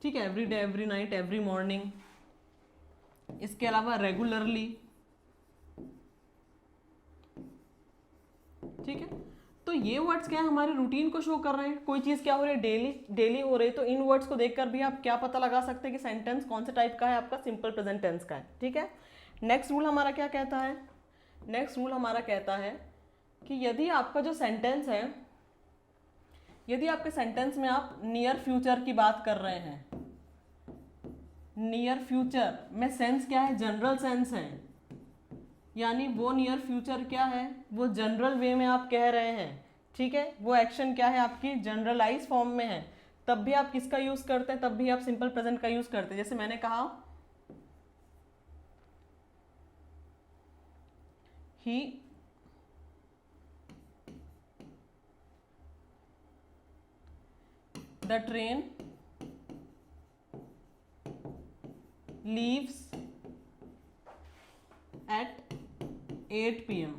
ठीक है, every day, every night, every morning. इसके अलावा रेगुलरली, ठीक है। तो ये वर्ड्स क्या है? हमारे रूटीन को शो कर रहे हैं। कोई चीज क्या हो रही है? डेली हो रही है। तो इन वर्ड्स को देखकर भी आप क्या पता लगा सकते हैं कि सेंटेंस कौन से टाइप का है? आपका सिंपल प्रेजेंट टेंस का है, ठीक है। नेक्स्ट रूल हमारा क्या कहता है? नेक्स्ट रूल हमारा कहता है कि यदि आपका जो सेंटेंस है, यदि आपके सेंटेंस में आप नियर फ्यूचर की बात कर रहे हैं, नियर फ्यूचर में सेंस क्या है? जनरल सेंस है, यानी वो नियर फ्यूचर क्या है? वो जनरल वे में आप कह रहे हैं, ठीक है, वो एक्शन क्या है आपकी जनरलाइज फॉर्म में है, तब भी आप किसका यूज करते हैं, तब भी आप सिंपल प्रेजेंट का यूज करते हैं। जैसे मैंने कहा ही the train leaves at 8 PM।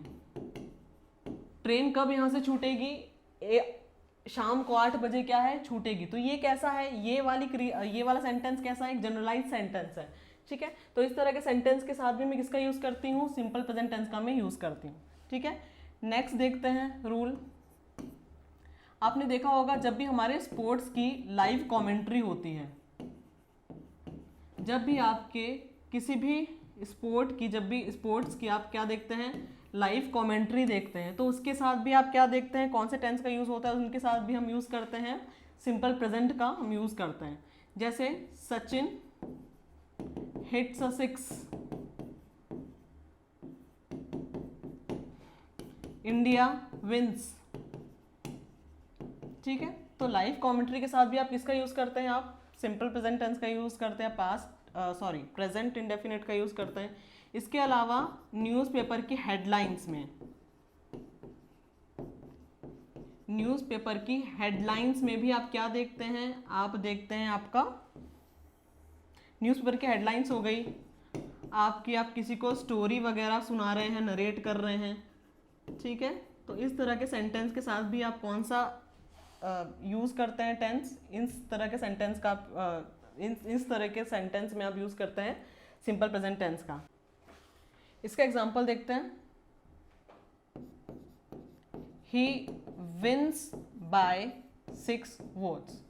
Train कब यहां से छूटेगी, शाम को 8 बजे क्या है, छूटेगी। तो ये कैसा है, ये वाला सेंटेंस कैसा है, एक जनरलाइज सेंटेंस है, ठीक है। तो इस तरह के सेंटेंस के साथ भी मैं किसका यूज करती हूँ, सिंपल प्रेजेंट टेंस का मैं यूज करती हूँ, ठीक है। नेक्स्ट देखते हैं रूल। आपने देखा होगा जब भी हमारे स्पोर्ट्स की लाइव कमेंट्री होती है, जब भी आपके किसी भी स्पोर्ट की, जब भी स्पोर्ट्स की आप क्या देखते हैं, लाइव कमेंट्री देखते हैं, तो उसके साथ भी आप क्या देखते हैं, कौन से टेंस का यूज होता है, उनके साथ भी हम यूज करते हैं सिंपल प्रेजेंट का हम यूज करते हैं। जैसे Sachin hits a 6, India wins, ठीक है। तो लाइव कमेंट्री के साथ भी आप किसका यूज करते हैं, आप सिंपल प्रेजेंट टेंस का यूज करते हैं, प्रेजेंट इंडेफिनिट का यूज करते हैं। इसके अलावा न्यूज़पेपर की हेडलाइंस में, न्यूज़पेपर की हेडलाइंस में भी आप क्या देखते हैं, आप देखते हैं आपका न्यूज़पेपर की हेडलाइंस हो गई आपकी, आप किसी को स्टोरी वगैरह सुना रहे हैं, नरेट कर रहे हैं, ठीक है। तो इस तरह के सेंटेंस के साथ भी आप कौन सा यूज करते हैं टेंस, इस तरह के सेंटेंस का इस तरह के सेंटेंस में आप यूज करते हैं सिंपल प्रेजेंट टेंस का। इसका एग्जांपल देखते हैं, ही विंस बाय 6 वोट्स।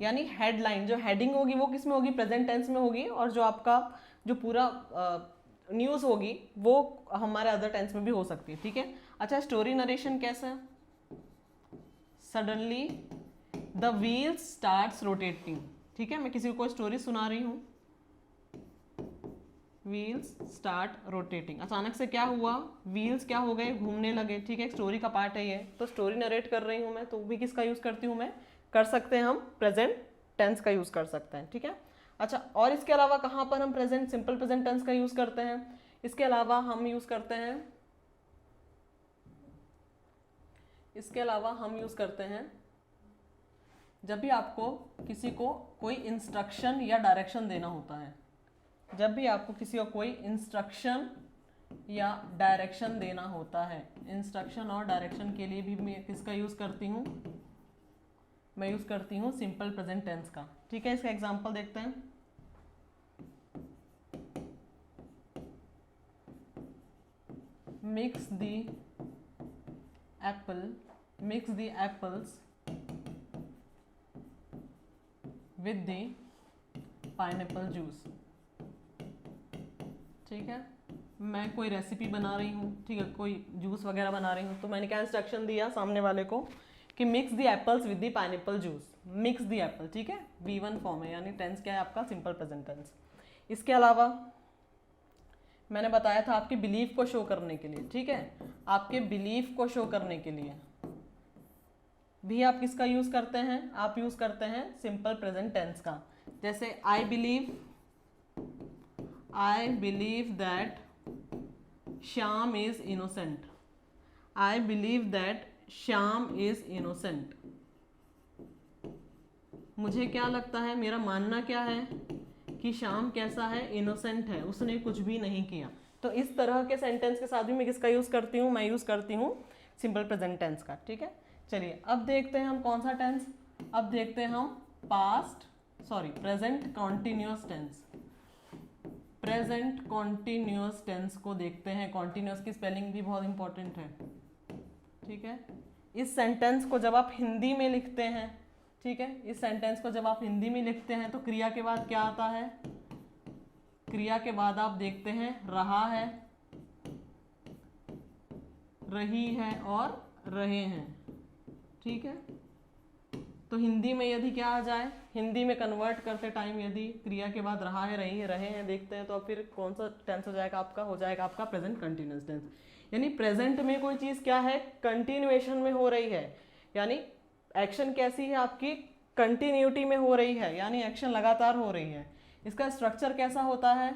यानी हेडलाइन, जो हेडिंग होगी वो किस में होगी, प्रेजेंट टेंस में होगी, और जो आपका जो पूरा न्यूज़ होगी वो हमारे अदर टेंस में भी हो सकती है, ठीक है। अच्छा, स्टोरी नरेशन कैसा है, suddenly the wheels starts rotating, ठीक है। मैं किसी को स्टोरी सुना रही हूँ, व्हील्स स्टार्ट रोटेटिंग, अचानक से क्या हुआ, व्हील्स क्या हो गए, घूमने लगे, ठीक है। एक स्टोरी का पार्ट है ये, तो स्टोरी नरेट कर रही हूँ मैं, तो भी किसका यूज करती हूँ मैं, कर सकते हैं हम प्रेजेंट टेंस का यूज कर सकते हैं, ठीक है। अच्छा, और इसके अलावा कहाँ पर हम प्रेजेंट सिंपल प्रेजेंट टेंस का यूज करते हैं, इसके अलावा हम यूज करते हैं, इसके अलावा हम यूज करते हैं जब भी आपको किसी को कोई इंस्ट्रक्शन या डायरेक्शन देना होता है, जब भी आपको किसी को कोई इंस्ट्रक्शन या डायरेक्शन देना होता है, इंस्ट्रक्शन और डायरेक्शन के लिए भी मैं किसका यूज करती हूँ, मैं यूज करती हूँ सिंपल प्रेजेंट टेंस का, ठीक है। इसका एग्जांपल देखते हैं, mix the apples with the pineapple juice, ठीक है। मैं कोई रेसिपी बना रही हूँ, ठीक है, कोई जूस वगैरह बना रही हूँ, तो मैंने क्या इंस्ट्रक्शन दिया सामने वाले को कि mix the apples with the pineapple juice, mix the Apple, ठीक है, V1 फॉर्म है, यानी टेंस क्या है आपका, सिंपल प्रेजेंट टेंस। इसके अलावा मैंने बताया था आपके बिलीफ को शो करने के लिए, ठीक है, आपके बिलीफ को शो करने के लिए भी आप किसका यूज करते हैं, आप यूज करते हैं सिंपल प्रेजेंट टेंस का। जैसे I believe that Shyam is innocent, I believe that Shyam is innocent, मुझे क्या लगता है, मेरा मानना क्या है कि श्याम कैसा है, इनोसेंट है, उसने कुछ भी नहीं किया। तो इस तरह के सेंटेंस के साथ भी मैं किसका यूज करती हूँ, मैं यूज करती हूँ सिंपल प्रेजेंट टेंस का, ठीक है। चलिए अब देखते हैं हम कौन सा टेंस, अब देखते हैं हम present continuous tense, present continuous tense को देखते हैं। कॉन्टिन्यूअस की स्पेलिंग भी बहुत इंपॉर्टेंट है, ठीक है। इस सेंटेंस को जब आप हिंदी में लिखते हैं, ठीक है, इस सेंटेंस को जब आप हिंदी में लिखते हैं तो क्रिया के बाद क्या आता है, क्रिया के बाद आप देखते हैं रहा है, रही है और रहे हैं, ठीक है। तो हिंदी में यदि क्या आ जाए, हिंदी में कन्वर्ट करते टाइम यदि क्रिया के बाद रहा है, रही है, रहे हैं देखते हैं, तो अब फिर कौन सा टेंस हो जाएगा आपका? हो जाएगा आपका प्रेजेंट कंटिन्यूस टेंस। यानी प्रेजेंट में कोई चीज़ क्या है? कंटिन्यूएशन में हो रही है, यानी एक्शन कैसी है आपकी? कंटिन्यूटी में हो रही है, यानी एक्शन लगातार हो रही है। इसका स्ट्रक्चर कैसा होता है?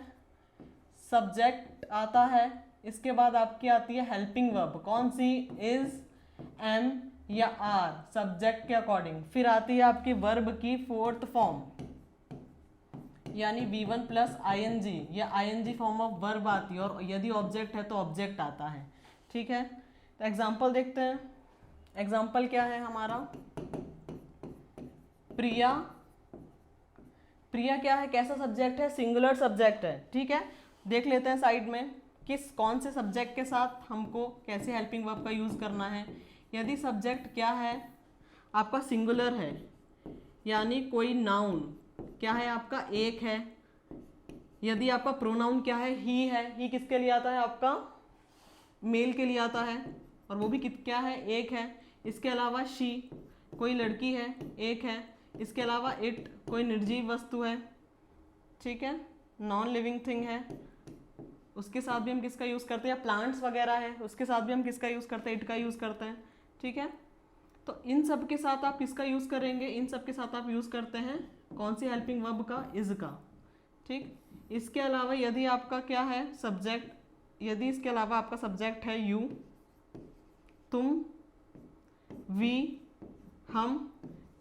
सब्जेक्ट आता है, इसके बाद आपकी आती है हेल्पिंग वर्ब, कौन सी? इज, एम या आर, सब्जेक्ट के अकॉर्डिंग। फिर आती है आपकी वर्ब की फोर्थ फॉर्म, यानी V1 प्लस ING या ING फॉर्म ऑफ वर्ब आती है, और यदि ऑब्जेक्ट है तो ऑब्जेक्ट आता है। ठीक है, तो एग्जाम्पल देखते हैं। एग्जाम्पल क्या है हमारा? प्रिया। प्रिया क्या है? कैसा सब्जेक्ट है? सिंगुलर सब्जेक्ट है। ठीक है, देख लेते हैं साइड में किस कौन से सब्जेक्ट के साथ हमको कैसे हेल्पिंग वर्ब का यूज करना है। यदि सब्जेक्ट क्या है आपका? सिंगुलर है, यानी कोई नाउन क्या है आपका? एक है। यदि आपका प्रोनाउन क्या है? ही है। ही किसके लिए आता है आपका? मेल के लिए आता है, और वो भी क्या है? एक है। इसके अलावा शी, कोई लड़की है, एक है। इसके अलावा इट, कोई निर्जीव वस्तु है। ठीक है, नॉन लिविंग थिंग है, उसके साथ भी हम किसका यूज़ करते हैं? प्लांट्स वगैरह है, उसके साथ भी हम किसका यूज़ करते हैं? इट का यूज़ करते हैं। ठीक है, तो इन सब के साथ आप किसका यूज़ करेंगे? इन सब के साथ आप यूज़ करते हैं कौन सी हेल्पिंग वर्ब का? इज का। ठीक, इसके अलावा यदि आपका क्या है? सब्जेक्ट, यदि इसके अलावा आपका सब्जेक्ट है यू, तुम, वी, हम,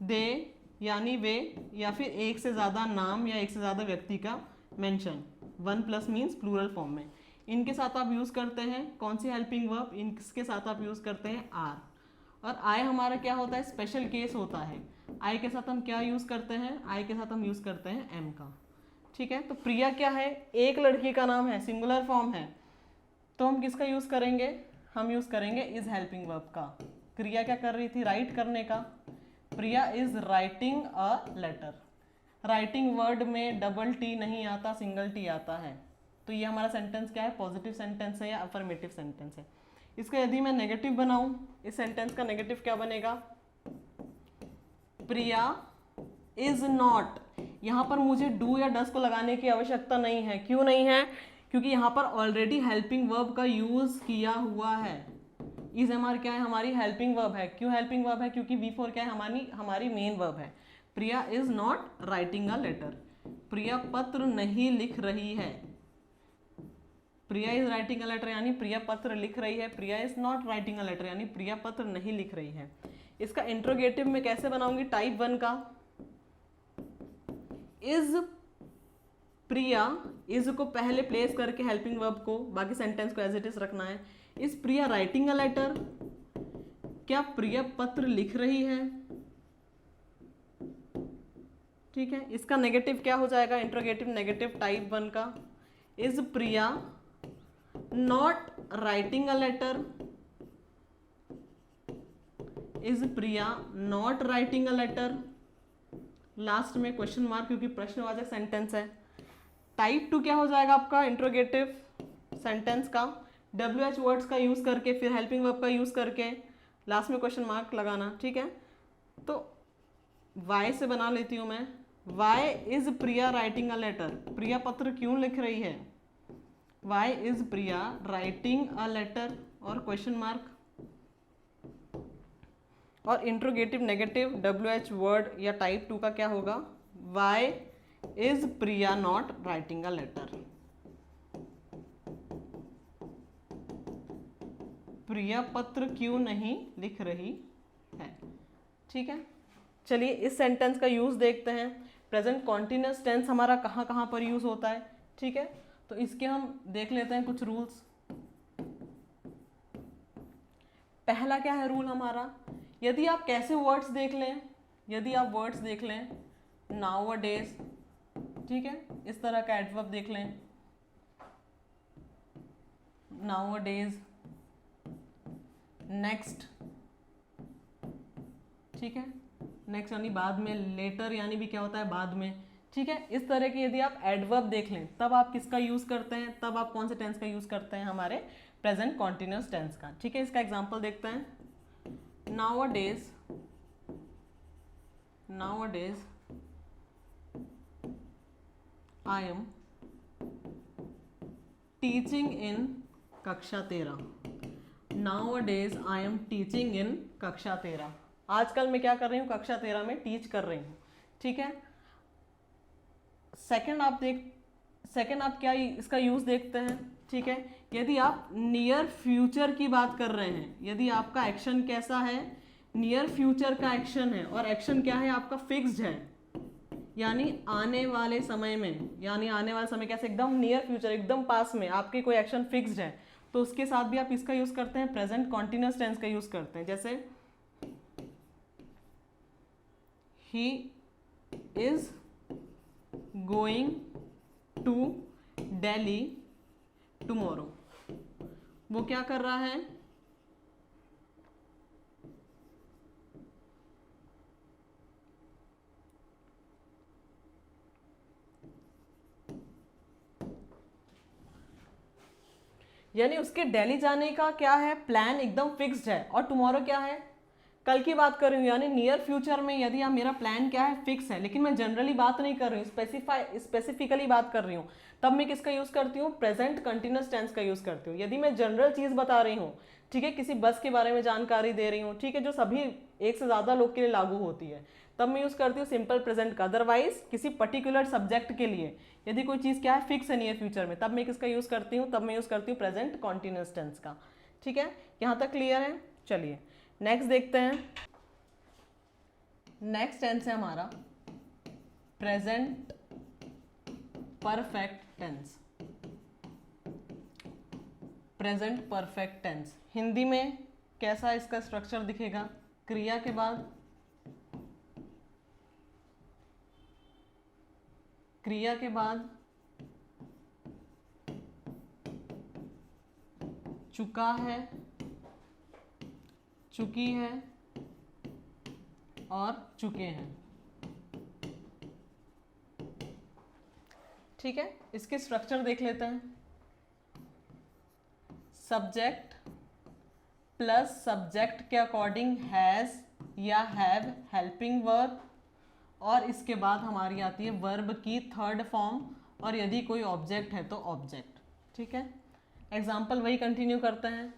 दे यानी वे, या फिर एक से ज़्यादा नाम या एक से ज़्यादा व्यक्ति का mention, 1 plus means plural form में, इनके साथ आप यूज़ करते हैं कौन सी हेल्पिंग वर्ब? इनके साथ आप यूज़ करते हैं आर। और आई हमारा क्या होता है? स्पेशल केस होता है। आई के साथ हम क्या यूज़ करते हैं? आई के साथ हम यूज़ करते हैं एम का। ठीक है, तो प्रिया क्या है? एक लड़की का नाम है, सिंगुलर फॉर्म है, तो हम किसका यूज़ करेंगे? हम यूज़ करेंगे इज हेल्पिंग वर्ब का। क्रिया क्या कर रही थी? राइट करने का। Priya is writing a letter. Writing word में डबल टी नहीं आता, सिंगल टी आता है। तो ये हमारा सेंटेंस क्या है? पॉजिटिव सेंटेंस है या अफर्मेटिव सेंटेंस है। इसका यदि मैं नेगेटिव बनाऊं, इस सेंटेंस का नेगेटिव क्या बनेगा? प्रिया इज नॉट। यहां पर मुझे डू या डस को लगाने की आवश्यकता नहीं है। क्यों नहीं है? क्योंकि यहां पर ऑलरेडी हेल्पिंग वर्ब का यूज किया हुआ है। इज एम आर क्या है? हमारी हेल्पिंग वर्ब है। क्यों हेल्पिंग वर्ब है? क्योंकि V4 क्या है? हमारी मेन वर्ब है। Priya is not writing a letter. Priya पत्र नहीं लिख रही है। Priya is writing a letter यानी प्रिया पत्र लिख रही है। Priya is not writing a letter यानी प्रिया पत्र नहीं लिख रही है। इसका इंट्रोगेटिव में कैसे बनाऊंगी? टाइप 1 का। इज प्रिया, इज को पहले प्लेस करके हेल्पिंग वर्ब को, बाकी सेंटेंस को एज इट इज रखना है। Is Priya writing a letter? क्या प्रिया पत्र लिख रही है? ठीक है, इसका नेगेटिव क्या हो जाएगा? इंट्रोगेटिव नेगेटिव टाइप 1 का। Is Priya not writing a letter? Is Priya not writing a letter? Last में क्वेश्चन मार्क, क्योंकि प्रश्नवाचक सेंटेंस है। टाइप 2 क्या हो जाएगा आपका? इंट्रोगेटिव सेंटेंस का। WH वर्ड्स का यूज करके, फिर हेल्पिंग वर्ब का यूज करके, लास्ट में क्वेश्चन मार्क लगाना। ठीक है, तो वाई से बना लेती हूं मैं। Why is Priya writing a letter? Priya पत्र क्यों लिख रही है? Why is Priya writing a letter और क्वेश्चन मार्क। और इंट्रोगेटिव नेगेटिव WH वर्ड या टाइप 2 का क्या होगा? Why is Priya not writing a letter? Priya पत्र क्यों नहीं लिख रही है? ठीक है, चलिए इस सेंटेंस का यूज देखते हैं। प्रेजेंट कॉन्टिन्यूअस टेंस हमारा कहाँ कहाँ पर यूज होता है। ठीक है, तो इसके हम देख लेते हैं कुछ रूल्स। पहला क्या है रूल हमारा? यदि आप कैसे वर्ड्स देख लें, यदि आप वर्ड्स देख लें नाउ अ डेज, ठीक है, इस तरह का एडवर्ब देख लें, नाउ अ डेज, नेक्स्ट, ठीक है, नेक्स्ट यानी बाद में, लेटर यानी भी क्या होता है? बाद में। ठीक है, इस तरह की यदि आप एडवर्ब देख लें, तब आप किसका यूज करते हैं? तब आप कौन से टेंस का यूज करते हैं? हमारे प्रेजेंट कॉन्टिन्यूअस टेंस का। ठीक है, इसका एग्जांपल देखते हैं। Now a days I am teaching in कक्षा 13। Now a days I am teaching in कक्षा 13। आजकल मैं क्या कर रही हूँ, कक्षा 13 में टीच कर रही हूँ। ठीक है। सेकंड आप क्या इसका यूज देखते हैं। ठीक है। यदि आप नियर फ्यूचर की बात कर रहे हैं, यदि आपका एक्शन कैसा है, नियर फ्यूचर का एक्शन है, और एक्शन क्या है आपका, फिक्स्ड है, यानी आने वाले समय में, यानी आने वाले समय कैसे, एकदम नियर फ्यूचर, एकदम पास में आपके कोई एक्शन फिक्स्ड है, तो उसके साथ भी आप इसका यूज करते हैं, प्रेजेंट कॉन्टिन्यूअस टेंस का यूज करते हैं। जैसे he is going to Delhi tomorrow. वो क्या कर रहा है, यानी उसके दिल्ली जाने का क्या है, प्लान एकदम फिक्स्ड है, और टुमारो क्या है, कल की बात कर रही हूँ, यानी नियर फ्यूचर में यदि आप, मेरा प्लान क्या है, फिक्स है, लेकिन मैं जनरली बात नहीं कर रही हूँ, स्पेसिफिकली बात कर रही हूँ, तब मैं किसका यूज करती हूँ, प्रेजेंट कंटिन्यूअस टेंस का यूज करती हूँ। यदि मैं जनरल चीज बता रही हूँ, ठीक है, किसी बस के बारे में जानकारी दे रही हूँ, ठीक है, जो सभी एक से ज्यादा लोग के लिए लागू होती है, तब मैं यूज करती हूँ सिंपल प्रेजेंट का। अदरवाइज किसी पर्टिकुलर सब्जेक्ट के लिए यदि कोई चीज क्या है, फिक्स है नियर फ्यूचर में, तब मैं किसका यूज करती हूँ, तब मैं यूज करती हूँ प्रेजेंट कॉन्टिन्यूअस टेंस का। ठीक है, यहाँ तक क्लियर है। चलिए नेक्स्ट देखते हैं। नेक्स्ट टेंस है हमारा present perfect tense. Present perfect tense Hindi में कैसा इसका स्ट्रक्चर दिखेगा, क्रिया के बाद चुका है, चुकी है और चुके हैं। ठीक है, इसके स्ट्रक्चर देख लेते हैं। सब्जेक्ट प्लस सब्जेक्ट के अकॉर्डिंग हैज या हैव हेल्पिंग वर्ब, और इसके बाद हमारी आती है वर्ब की थर्ड फॉर्म, और यदि कोई ऑब्जेक्ट है तो ऑब्जेक्ट। ठीक है, एग्जाम्पल वही कंटिन्यू करते हैं।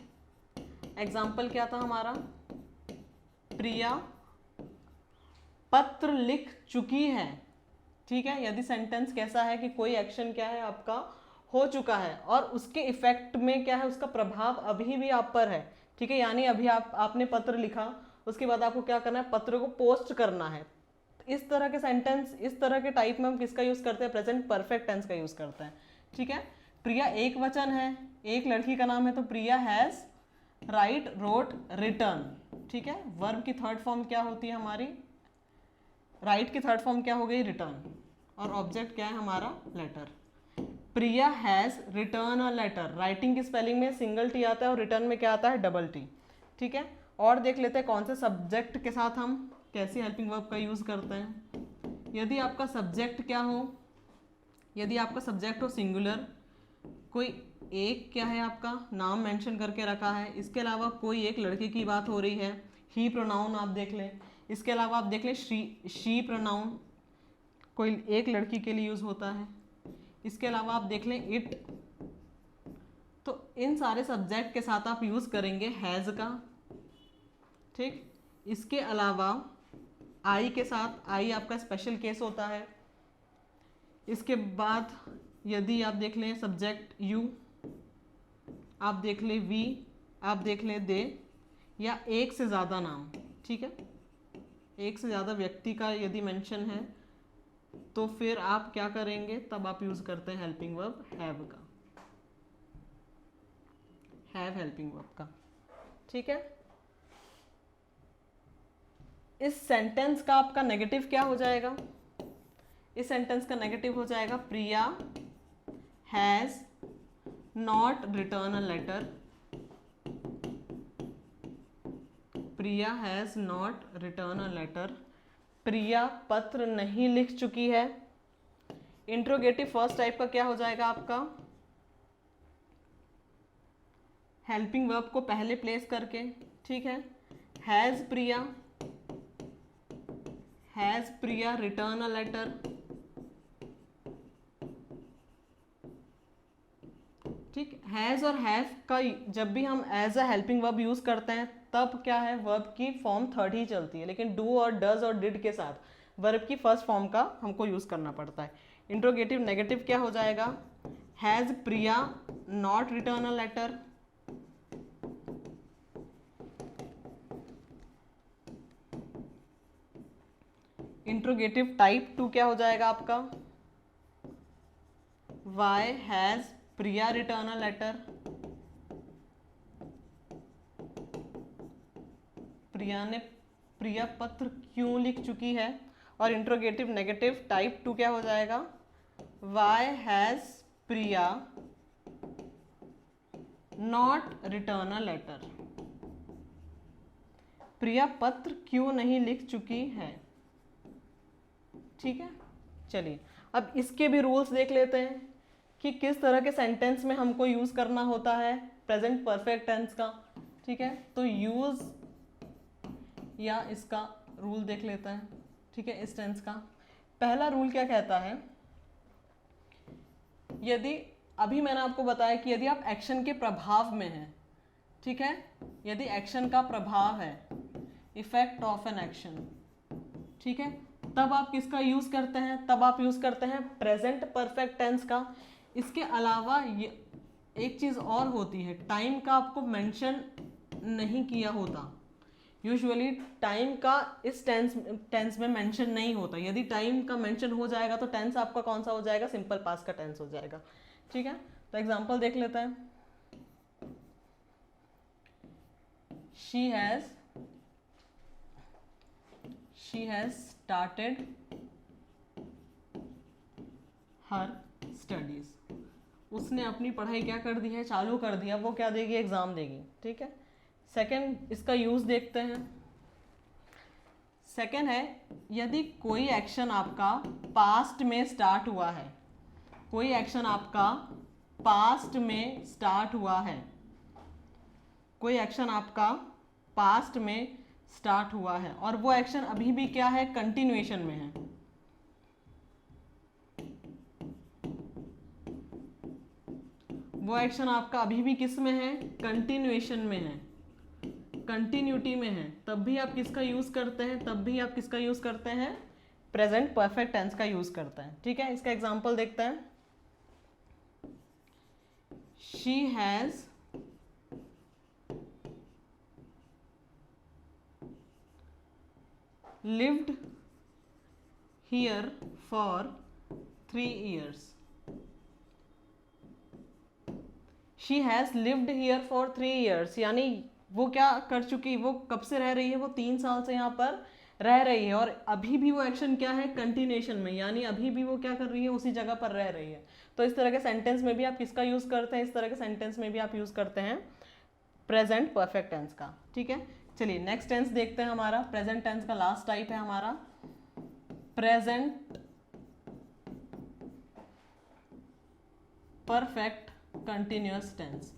एग्जाम्पल क्या था हमारा, प्रिया पत्र लिख चुकी है। ठीक है, यदि सेंटेंस कैसा है कि कोई एक्शन क्या है आपका हो चुका है, और उसके इफेक्ट में क्या है, उसका प्रभाव अभी भी आप पर है। ठीक है, यानी अभी आपने पत्र लिखा, उसके बाद आपको क्या करना है, पत्र को पोस्ट करना है। इस तरह के सेंटेंस, इस तरह के टाइप में हम किसका यूज करते हैं, प्रेजेंट परफेक्ट टेंस का यूज करते हैं। ठीक है, प्रिया एक वचन है, एक लड़की का नाम है, तो प्रिया हैज राइट रोट रिटर्न। ठीक है, वर्ब की थर्ड फॉर्म क्या होती है हमारी, राइट की थर्ड फॉर्म क्या हो गई, रिटर्न, और ऑब्जेक्ट क्या है हमारा, letter. Priya has written a letter, writing की स्पेलिंग में सिंगल टी आता है और रिटर्न में क्या आता है, डबल टी। ठीक है, और देख लेते हैं कौन से सब्जेक्ट के साथ हम कैसे हेल्पिंग वर्ब का यूज करते हैं। यदि आपका सब्जेक्ट क्या हो, यदि आपका सब्जेक्ट हो सिंगुलर, कोई एक क्या है आपका नाम मेंशन करके रखा है, इसके अलावा कोई एक लड़के की बात हो रही है, ही प्रोनाउन आप देख लें, इसके अलावा आप देख लें शी प्रोनाउन कोई एक लड़की के लिए यूज होता है, इसके अलावा आप देख लें इट, तो इन सारे सब्जेक्ट के साथ आप यूज करेंगे हैज का। ठीक, इसके अलावा आई के साथ, आई आपका स्पेशल केस होता है। इसके बाद यदि आप देख लें सब्जेक्ट यू, आप देख लें वी, आप देख लें दे, या एक से ज़्यादा नाम। ठीक है, एक से ज़्यादा व्यक्ति का यदि मेंशन है तो फिर आप क्या करेंगे, तब आप यूज करते हैं हेल्पिंग वर्ब हैव का, हैव हेल्पिंग वर्ब का। ठीक है, इस सेंटेंस का आपका नेगेटिव क्या हो जाएगा, इस सेंटेंस का नेगेटिव हो जाएगा Priya has not written a letter, Priya has not written a letter, Priya पत्र नहीं लिख चुकी है। इंट्रोगेटिव फर्स्ट टाइप का क्या हो जाएगा आपका, हेल्पिंग वर्ब को पहले प्लेस करके। ठीक है, has Priya written a letter, ठीक, हैज़ और हैव का जब भी हम as a helping verb use करते हैं तब क्या है, वर्ब की फॉर्म थर्ड ही चलती है, लेकिन डू और डज और डिड के साथ वर्ब की फर्स्ट फॉर्म का हमको यूज़ करना पड़ता है। इंट्रोगेटिव नेगेटिव क्या हो जाएगा, has Priya not written a letter, interrogative type 2 क्या हो जाएगा आपका, why has Priya written a letter, Priya पत्र क्यों लिख चुकी है। और इंट्रोगेटिव नेगेटिव टाइप 2 क्या हो जाएगा, why has Priya not written a letter, Priya पत्र क्यों नहीं लिख चुकी है। ठीक है, चलिए अब इसके भी रूल्स देख लेते हैं कि किस तरह के सेंटेंस में हमको यूज़ करना होता है प्रेजेंट परफेक्ट टेंस का। ठीक है, तो यूज़ या इसका रूल देख लेते हैं। ठीक है, इस टेंस का पहला रूल क्या कहता है, यदि अभी मैंने आपको बताया कि यदि आप एक्शन के प्रभाव में हैं, ठीक है, यदि एक्शन का प्रभाव है, इफेक्ट ऑफ एन एक्शन, ठीक है, तब आप किसका यूज करते हैं, तब आप यूज करते हैं प्रेजेंट परफेक्ट टेंस का। इसके अलावा ये एक चीज और होती है, टाइम का आपको मेंशन नहीं किया होता। यूजुअली टाइम का इस टेंस में मेंशन नहीं होता। यदि टाइम का मेंशन हो जाएगा तो टेंस आपका कौन सा हो जाएगा, सिंपल पास्ट का टेंस हो जाएगा। ठीक है, तो एग्जांपल देख लेते हैं। She has started her studies, उसने अपनी पढ़ाई क्या कर दी है, चालू कर दिया। वो क्या देगी, एग्जाम देगी। ठीक है, सेकंड इसका यूज देखते हैं। सेकंड है, यदि कोई एक्शन आपका पास्ट में स्टार्ट हुआ है, कोई एक्शन आपका पास्ट में स्टार्ट हुआ है, कोई एक्शन आपका पास्ट में स्टार्ट हुआ है और वो एक्शन अभी भी क्या है, कंटिन्यूएशन में है। वो एक्शन आपका अभी भी किस में है, कंटिन्यूएशन में है, कंटिन्यूटी में है, तब भी आप किसका यूज करते हैं, तब भी आप किसका यूज करते हैं, प्रेजेंट परफेक्ट टेंस का यूज करते हैं। ठीक है, इसका एग्जांपल देखते हैं। She has lived here for 3 years. She has lived here for 3 years, यानी वो क्या कर चुकी, वो कब से रह रही है, वो 3 साल से यहाँ पर रह रही है और अभी भी वो एक्शन क्या है, कंटिन्यूएशन में, यानी अभी भी वो क्या कर रही है, उसी जगह पर रह रही है। तो इस तरह के सेंटेंस में भी आप किसका यूज करते हैं, इस तरह के सेंटेंस में भी आप यूज करते हैं प्रेजेंट परफेक्ट टेंस का। ठीक है, चलिए नेक्स्ट टेंस देखते हैं। हमारा प्रेजेंट टेंस का लास्ट टाइप है हमारा present perfect continuous tense,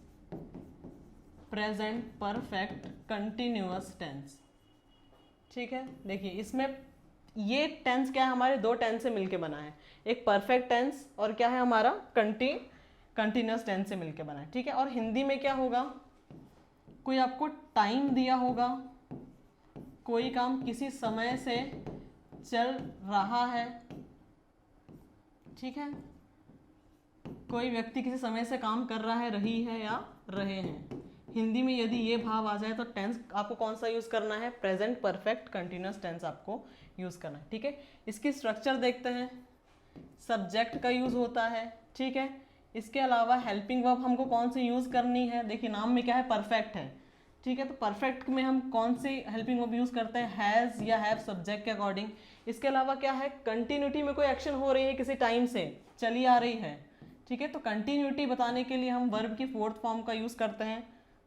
present perfect continuous tense. ठीक है, देखिए इसमें ये टेंस क्या है, हमारे दो टेंस से मिलके बना है, एक परफेक्ट टेंस और क्या है हमारा कंटिन्यूअस टेंस से मिलके बना है। ठीक है, और हिंदी में क्या होगा, कोई आपको टाइम दिया होगा, कोई काम किसी समय से चल रहा है। ठीक है, कोई व्यक्ति किसी समय से काम कर रहा है, रही है या रहे हैं। हिंदी में यदि ये भाव आ जाए तो टेंस आपको कौन सा यूज करना है, प्रेजेंट परफेक्ट कंटिन्यूअस टेंस आपको यूज करना है। ठीक है, इसकी स्ट्रक्चर देखते हैं। सब्जेक्ट का यूज होता है। ठीक है, इसके अलावा हेल्पिंग वर्ब हमको कौन सी यूज करनी है, देखिए नाम में क्या है, परफेक्ट है। ठीक है, तो परफेक्ट में हम कौन सी हेल्पिंग वर्ब यूज करते हैं, हैज या हैव, सब्जेक्ट के अकॉर्डिंग। इसके अलावा क्या है, कंटिन्यूटी में कोई एक्शन हो रही है, किसी टाइम से चली आ रही है। ठीक है, तो कंटिन्यूटी बताने के लिए हम वर्ब की फोर्थ फॉर्म का यूज करते हैं।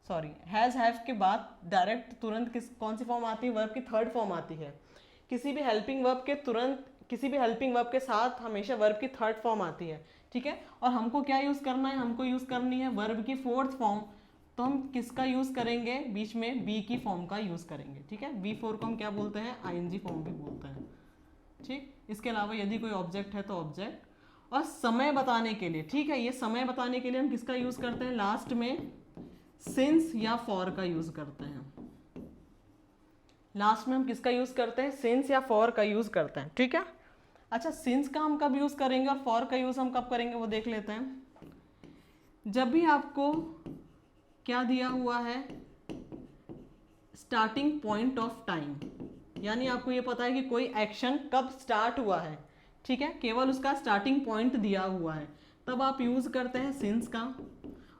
सॉरी, हैज हैव के बाद डायरेक्ट तुरंत कौन सी फॉर्म आती है, वर्ब की थर्ड फॉर्म आती है। किसी भी हेल्पिंग वर्ब के तुरंत किसी भी हेल्पिंग वर्ब के साथ हमेशा वर्ब की थर्ड फॉर्म आती है। ठीक है, और हमको क्या यूज करना है, हमको यूज करनी है वर्ब की फोर्थ फॉर्म। तो हम किसका यूज करेंगे, बीच में बी की फॉर्म का यूज करेंगे। ठीक है, बी फोर को हम क्या बोलते हैं, आईएनजी फॉर्म भी बोलते हैं। ठीक, इसके अलावा यदि कोई ऑब्जेक्ट है तो ऑब्जेक्ट, और समय बताने के लिए, ठीक है, ये समय बताने के लिए हम किसका यूज करते हैं, लास्ट में सिंस या फॉर का यूज करते हैं। लास्ट में हम किसका यूज करते हैं, सिंस या फॉर का यूज करते हैं, ठीक है। अच्छा, सिंस का हम कब यूज करेंगे और फॉर का यूज हम कब करेंगे वो देख लेते हैं। जब भी आपको क्या दिया हुआ है, स्टार्टिंग पॉइंट ऑफ टाइम, यानी आपको ये पता है कि कोई एक्शन कब स्टार्ट हुआ है, ठीक है, केवल उसका स्टार्टिंग पॉइंट दिया हुआ है, तब आप यूज करते हैं सिंस का।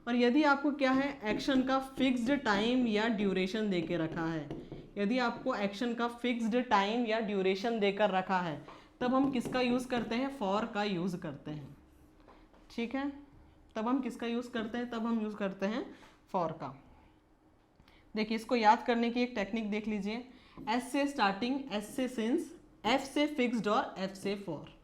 और यदि आपको क्या है, एक्शन का फिक्स्ड टाइम या ड्यूरेशन देके रखा है, यदि आपको एक्शन का फिक्स्ड टाइम या ड्यूरेशन देकर रखा है, तब हम किसका यूज करते हैं, फॉर का यूज करते हैं, ठीक है। तब हम किसका यूज करते हैं, तब हम यूज करते हैं फॉर का। देखिए, इसको याद करने की एक टेक्निक देख लीजिए। एस से स्टार्टिंग, एस से सिंस, एफ से फिक्स्ड और एफ से फॉर।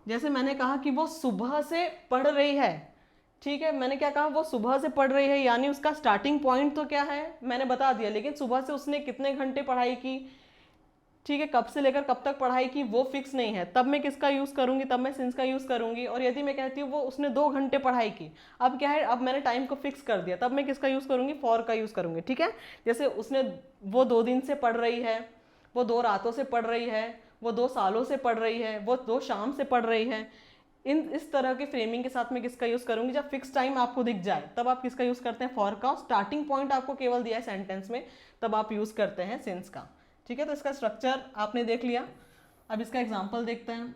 जैसे मैंने कहा कि वो सुबह से पढ़ रही है, ठीक है, मैंने क्या कहा, वो सुबह से पढ़ रही है, यानी उसका स्टार्टिंग पॉइंट तो क्या है मैंने बता दिया, लेकिन सुबह से उसने कितने घंटे पढ़ाई की, ठीक है, कब से लेकर कब तक पढ़ाई की वो फिक्स नहीं है, तब मैं किसका यूज करूंगी, तब मैं सिंस का यूज करूंगी। और यदि मैं कहती हूँ वो उसने 2 घंटे पढ़ाई की, अब क्या है, अब मैंने टाइम को फिक्स कर दिया, तब मैं किसका यूज करूंगी, फॉर का यूज करूंगी, ठीक है। जैसे उसने, वो 2 दिन से पढ़ रही है, वो 2 रातों से पढ़ रही है, वो 2 सालों से पढ़ रही है, वो 2 शाम से पढ़ रही है। इस तरह के फ्रेमिंग के साथ मैं किसका यूज करूंगी, जब फिक्स टाइम आपको दिख जाए तब आप किसका यूज करते हैं, फॉर का। स्टार्टिंग पॉइंट आपको केवल दिया है सेंटेंस में, तब आप यूज करते हैं सिंस का, ठीक है। तो इसका स्ट्रक्चर आपने देख लिया। अब इसका एग्जाम्पल देखते हैं,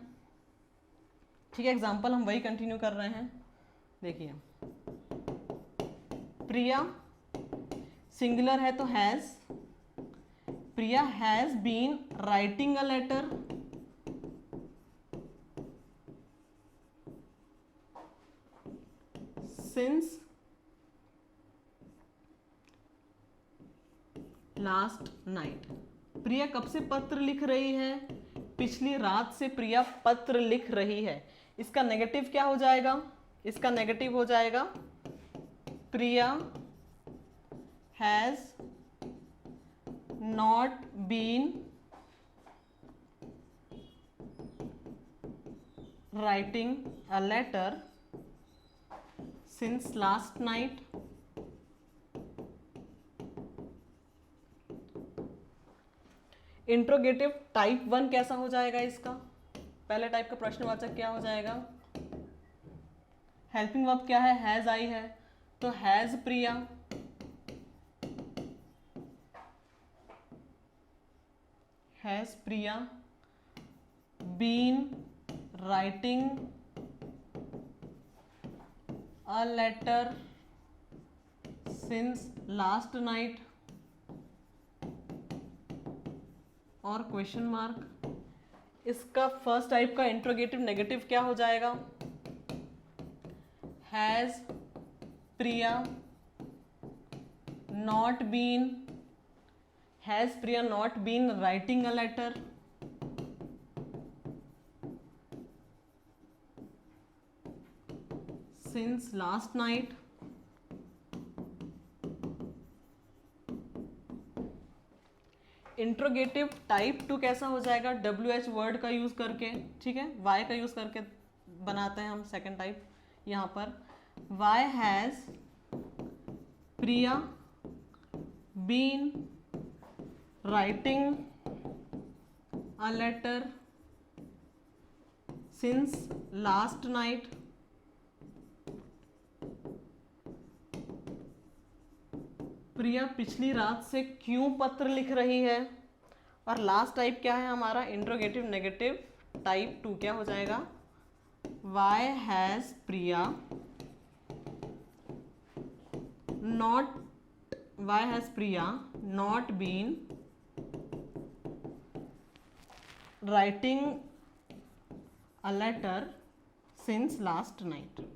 ठीक है। एग्जाम्पल हम वही कंटिन्यू कर रहे हैं। देखिए, प्रिया, सिंगुलर है तो has, Priya has been writing a letter since last night. Priya कब से पत्र लिख रही है, पिछली रात से प्रिया पत्र लिख रही है। इसका नेगेटिव क्या हो जाएगा, इसका नेगेटिव हो जाएगा Priya has not been writing a letter since last night. Interrogative type 1 कैसा हो जाएगा इसका, पहले टाइप का प्रश्नवाचक क्या हो जाएगा, हेल्पिंग वर्ब क्या है, हैज आई है, तो has Priya, has Priya been writing a letter since last night, और क्वेश्चन मार्क। इसका फर्स्ट टाइप का इंट्रोगेटिव नेगेटिव क्या हो जाएगा, has Priya not been, has Priya not been writing a letter since last night. Interrogative type 2 कैसा हो जाएगा, WH वर्ड का यूज करके, ठीक है, वाई का यूज करके बनाते हैं हम सेकंड टाइप। यहाँ पर why has Priya been writing a letter since last night. Priya पिछली रात से क्यों पत्र लिख रही है। और लास्ट टाइप क्या है हमारा, इंट्रोगेटिव नेगेटिव टाइप 2 क्या हो जाएगा, why has Priya not, why has Priya not been writing a letter since last night.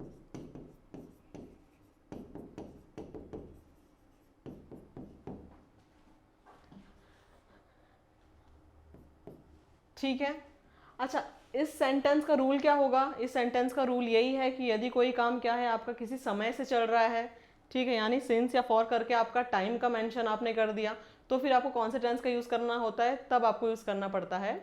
ठीक है। अच्छा, इस सेंटेंस का रूल क्या होगा, इस सेंटेंस का रूल यही है कि यदि कोई काम क्या है आपका किसी समय से चल रहा है, ठीक है, यानी सिंस या फॉर करके आपका टाइम का मेंशन आपने कर दिया, तो फिर आपको कौन से टेंस का यूज करना होता है, तब आपको यूज करना पड़ता है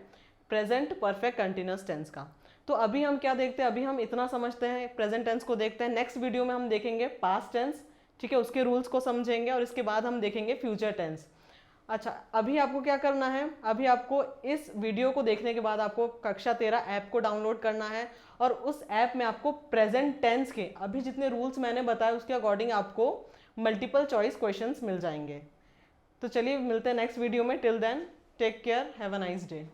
प्रेजेंट परफेक्ट कंटिन्यूअस टेंस का। तो अभी हम क्या देखते हैं, अभी हम इतना समझते हैं, प्रेजेंट टेंस को देखते हैं। नेक्स्ट वीडियो में हम देखेंगे पास्ट टेंस, ठीक है, उसके रूल्स को समझेंगे और इसके बाद हम देखेंगे फ्यूचर टेंस। अच्छा, अभी आपको क्या करना है, अभी आपको इस वीडियो को देखने के बाद आपको कक्षा 13 ऐप को डाउनलोड करना है और उस ऐप में आपको प्रेजेंट टेंस के अभी जितने रूल्स मैंने बताए उसके अकॉर्डिंग आपको मल्टीपल चॉइस क्वेश्चंस मिल जाएंगे। तो चलिए मिलते हैं नेक्स्ट वीडियो में। Till then take care, have a nice day.